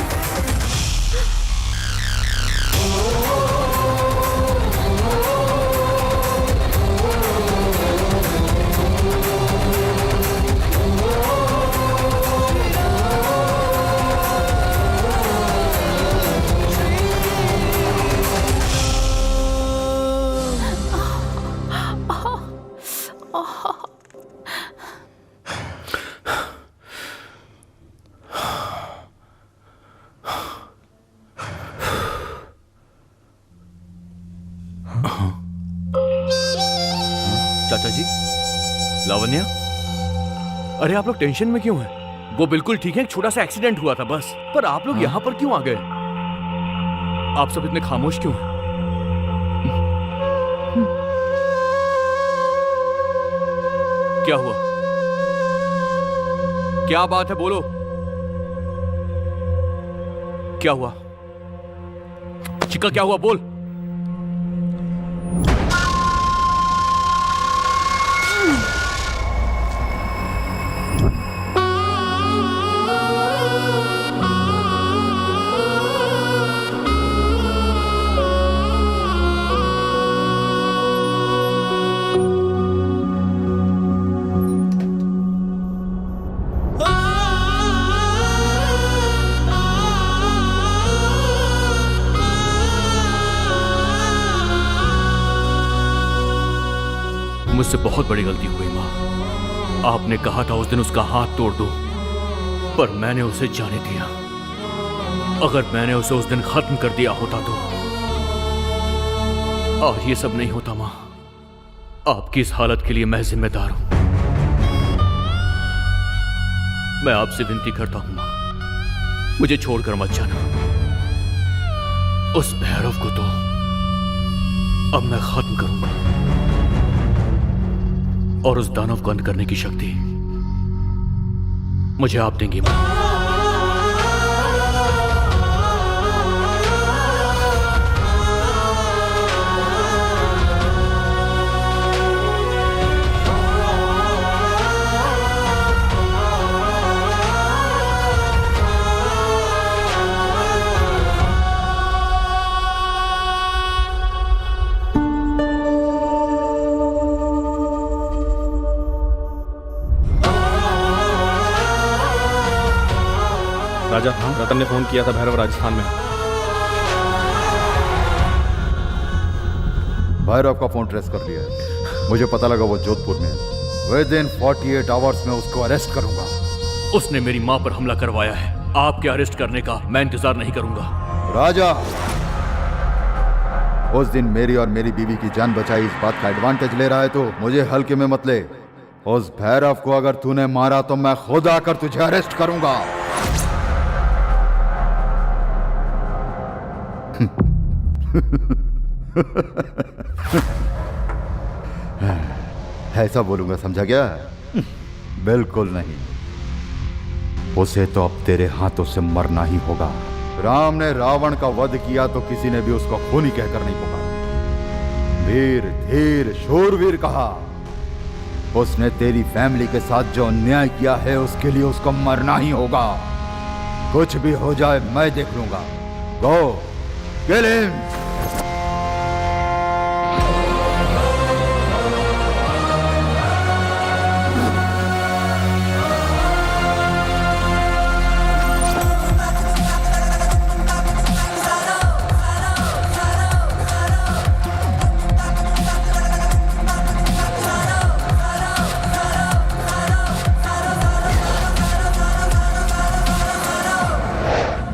चाचा जी, लावण्या, अरे आप लोग टेंशन में क्यों हैं? वो बिल्कुल ठीक है, एक छोटा सा एक्सीडेंट हुआ था बस। पर आप लोग यहाँ पर क्यों आ गए? आप सब इतने खामोश क्यों हैं? क्या हुआ? क्या बात है, बोलो। क्या हुआ? चिक्का क्या हुआ, बोल। मुझसे बहुत बड़ी गलती हुई माँ। आपने कहा था उस दिन उसका हाथ तोड़ दो, पर मैंने उसे जाने दिया। अगर मैंने उसे उस दिन खत्म कर दिया होता तो आज ये सब नहीं होता माँ। आपकी इस हालत के लिए मैं जिम्मेदार हूं। मैं आपसे विनती करता हूं माँ, मुझे छोड़कर मत जाना। उस भैरव को तो अब मैं खत्म करूंगा और उस दानव को अंत करने की शक्ति मुझे आप देंगी मां। रतन ने फोन किया था भैरव राजस्थान में। भैरव का फोन ट्रेस कर लिया है। मुझे पता लगा वो जोधपुर में है। विदिन 48 आवर्स में उसको अरेस्ट करूंगा। उसने मेरी माँ पर हमला करवाया है। आपके अरेस्ट करने का मैं इंतजार नहीं करूंगा। राजा, उस दिन मेरी और मेरी बीवी की जान बचाई, इस बात का एडवांटेज ले रहा है तो मुझे हल्के में मत ले। उस भैरव को अगर तूने मारा तो मैं खुद आकर तुझे अरेस्ट करूंगा। ऐसा बोलूंगा समझा क्या? बिल्कुल नहीं। उसे तो अब तेरे हाथों से मरना ही होगा। राम ने रावण का वध किया तो किसी ने भी उसको खूनी कहकर नहीं पुकारा। वीर, धीर, शूरवीर कहा। उसने तेरी फैमिली के साथ जो अन्याय किया है उसके लिए उसको मरना ही होगा। कुछ भी हो जाए मैं देख लूंगा। गो किल हिम।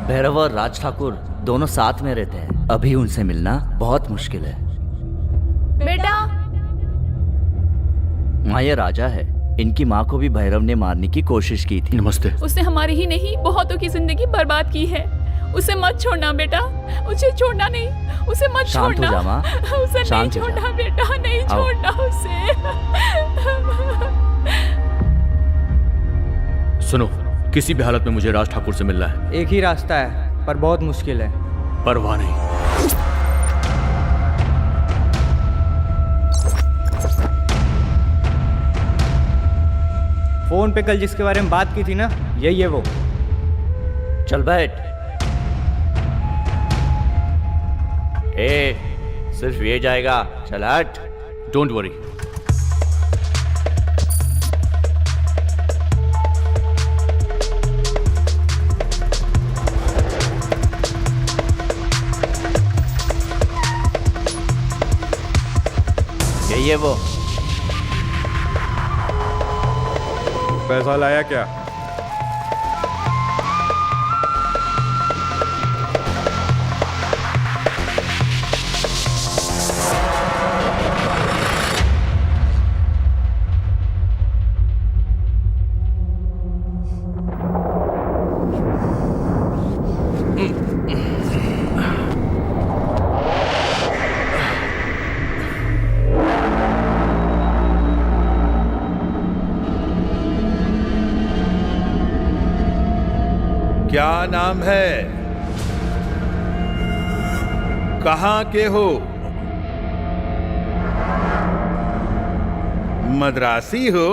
भैरव और राज ठाकुर दोनों साथ में रहते हैं। अभी उनसे मिलना बहुत मुश्किल है। बेटा, माँ ये राजा है। इनकी माँ को भी भैरव ने मारने की कोशिश की थी। नमस्ते। उसने हमारी ही नहीं बहुतों की जिंदगी बर्बाद की है। उसे मत छोड़ना बेटा, उसे छोड़ना नहीं, उसे मत शांत छोड़ना। हो जा माँ, उसे नहीं छोड़ना बेटा, नहीं आओ। छोड़ना उसे। सुनो, किसी भी हालत में मुझे राज ठाकुर से मिलना है। एक ही रास्ता है पर बहुत मुश्किल है। परवाह नहीं। फोन पे कल जिसके बारे में बात की थी ना, यही है वो। चल बैठ। सिर्फ ये जाएगा। चल हट। Don't worry. यही है वो। पैसा लाया क्या? क्या नाम है? कहां के हो? मद्रासी हो?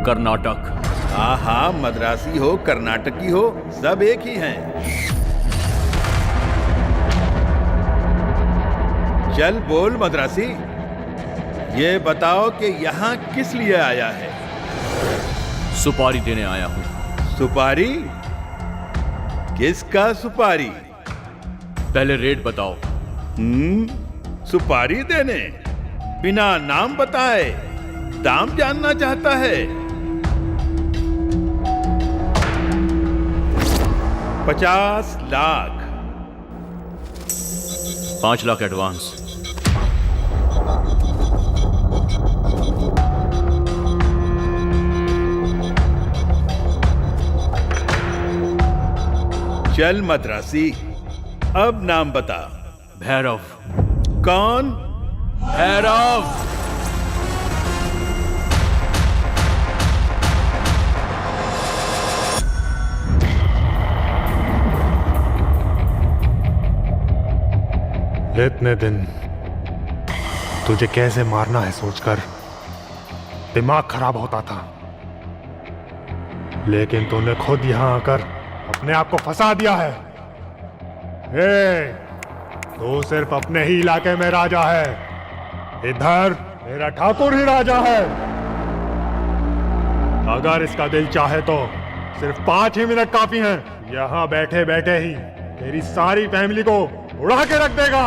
कर्नाटक। हाँ, मद्रासी हो, कर्नाटकी हो, सब एक ही हैं। चल बोल मद्रासी, ये बताओ कि यहाँ किस लिए आया है? सुपारी देने आया हूँ। सुपारी? किसका सुपारी? पहले रेट बताओ। सुपारी देने? बिना नाम बताए दाम जानना चाहता है? 50 लाख। 5 लाख एडवांस। चल मद्रासी, अब नाम बता। भैरव। कौन? भैरव। इतने दिन तुझे कैसे मारना है सोचकर दिमाग खराब होता था, लेकिन तूने खुद यहां आकर अपने आप को फंसा दिया है। तू सिर्फ अपने ही इलाके में राजा है। इधर मेरा ठाकुर ही राजा है। अगर इसका दिल चाहे तो सिर्फ 5 ही मिनट काफी हैं। यहाँ बैठे बैठे ही तेरी सारी फैमिली को उड़ा के रख देगा।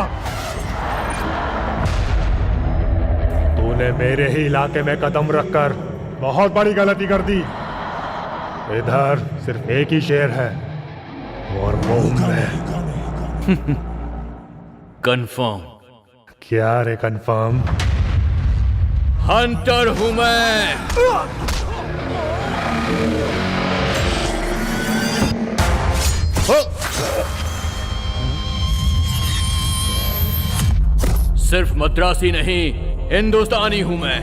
तूने मेरे ही इलाके में कदम रखकर बहुत बड़ी गलती कर दी। इधर सिर्फ एक ही शेर है और वो मैं। कंफर्म? क्या रे कंफर्म? हंटर हूं मैं। सिर्फ मद्रासी नहीं, हिंदुस्तानी हूं मैं।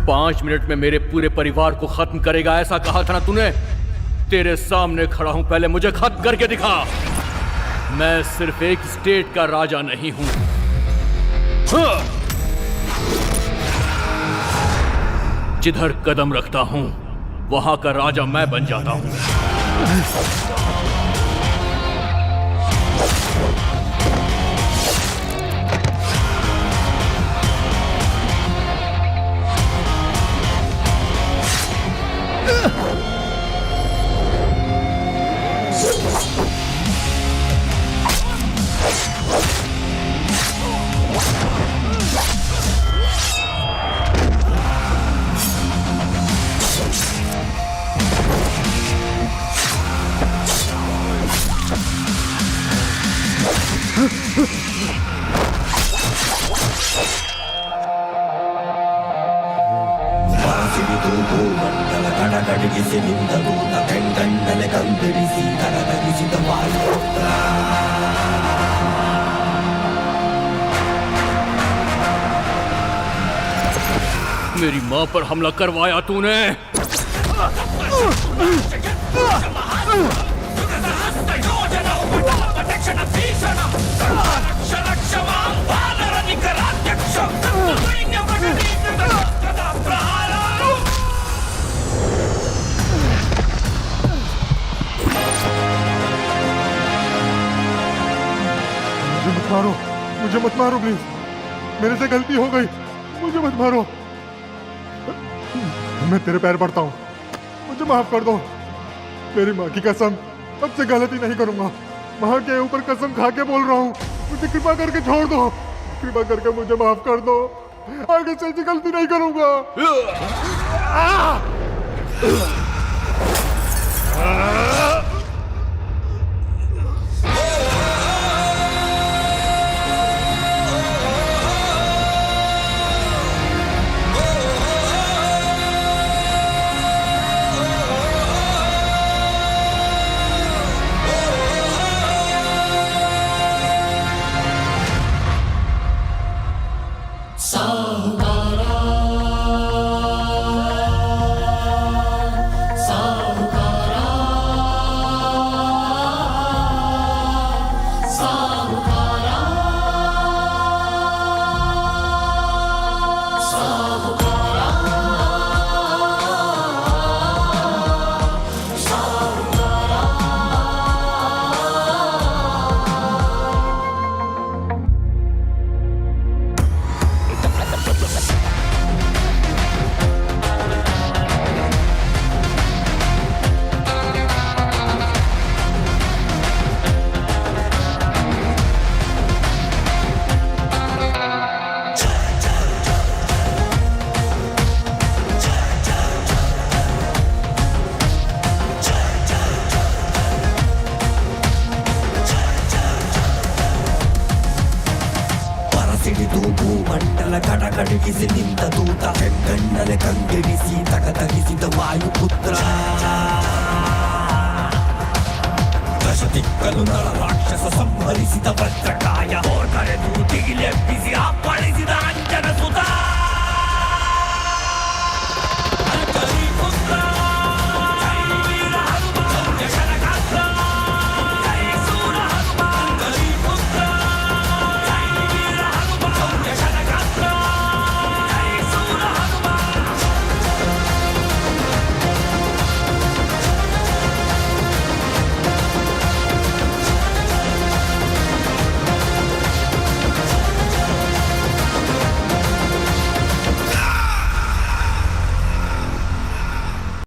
5 मिनट में मेरे पूरे परिवार को खत्म करेगा, ऐसा कहा था ना तूने। तेरे सामने खड़ा हूं, पहले मुझे खत्म करके दिखा। मैं सिर्फ एक स्टेट का राजा नहीं हूं। जिधर कदम रखता हूं वहां का राजा मैं बन जाता हूं। मेरी मां पर हमला करवाया तूने। मुझे मत मारो प्लीज। मेरे से गलती हो गई, मुझे मत मारो। मैं तेरे पैर पड़ता हूँ, मुझे माफ कर दो। मेरी माँ की कसम, अब से गलती नहीं करूंगा। माँ के ऊपर कसम खा के बोल रहा हूँ, मुझे कृपा करके छोड़ दो। कृपा करके मुझे माफ कर दो, आगे से ऐसी गलती नहीं करूंगा। ಮಂಡಲ ಕಡಕಡಗಿಸಿ ನಿಂತ ದೂತ ಹೆಗ್ಗಣ್ಣನೆ ಕಂಗೆಡಿಸಿ ತಗತಗಿಸಿದ ವಾಯುಪುತ್ರ ದಶದಿಕ್ಕಲು ನರ ರಾಕ್ಷಸ ಸಂಹರಿಸಿದ ಭದ್ರಕಾಯ ಕರೆದು ದಿಗಿಲೆಬ್ಬಿಸಿ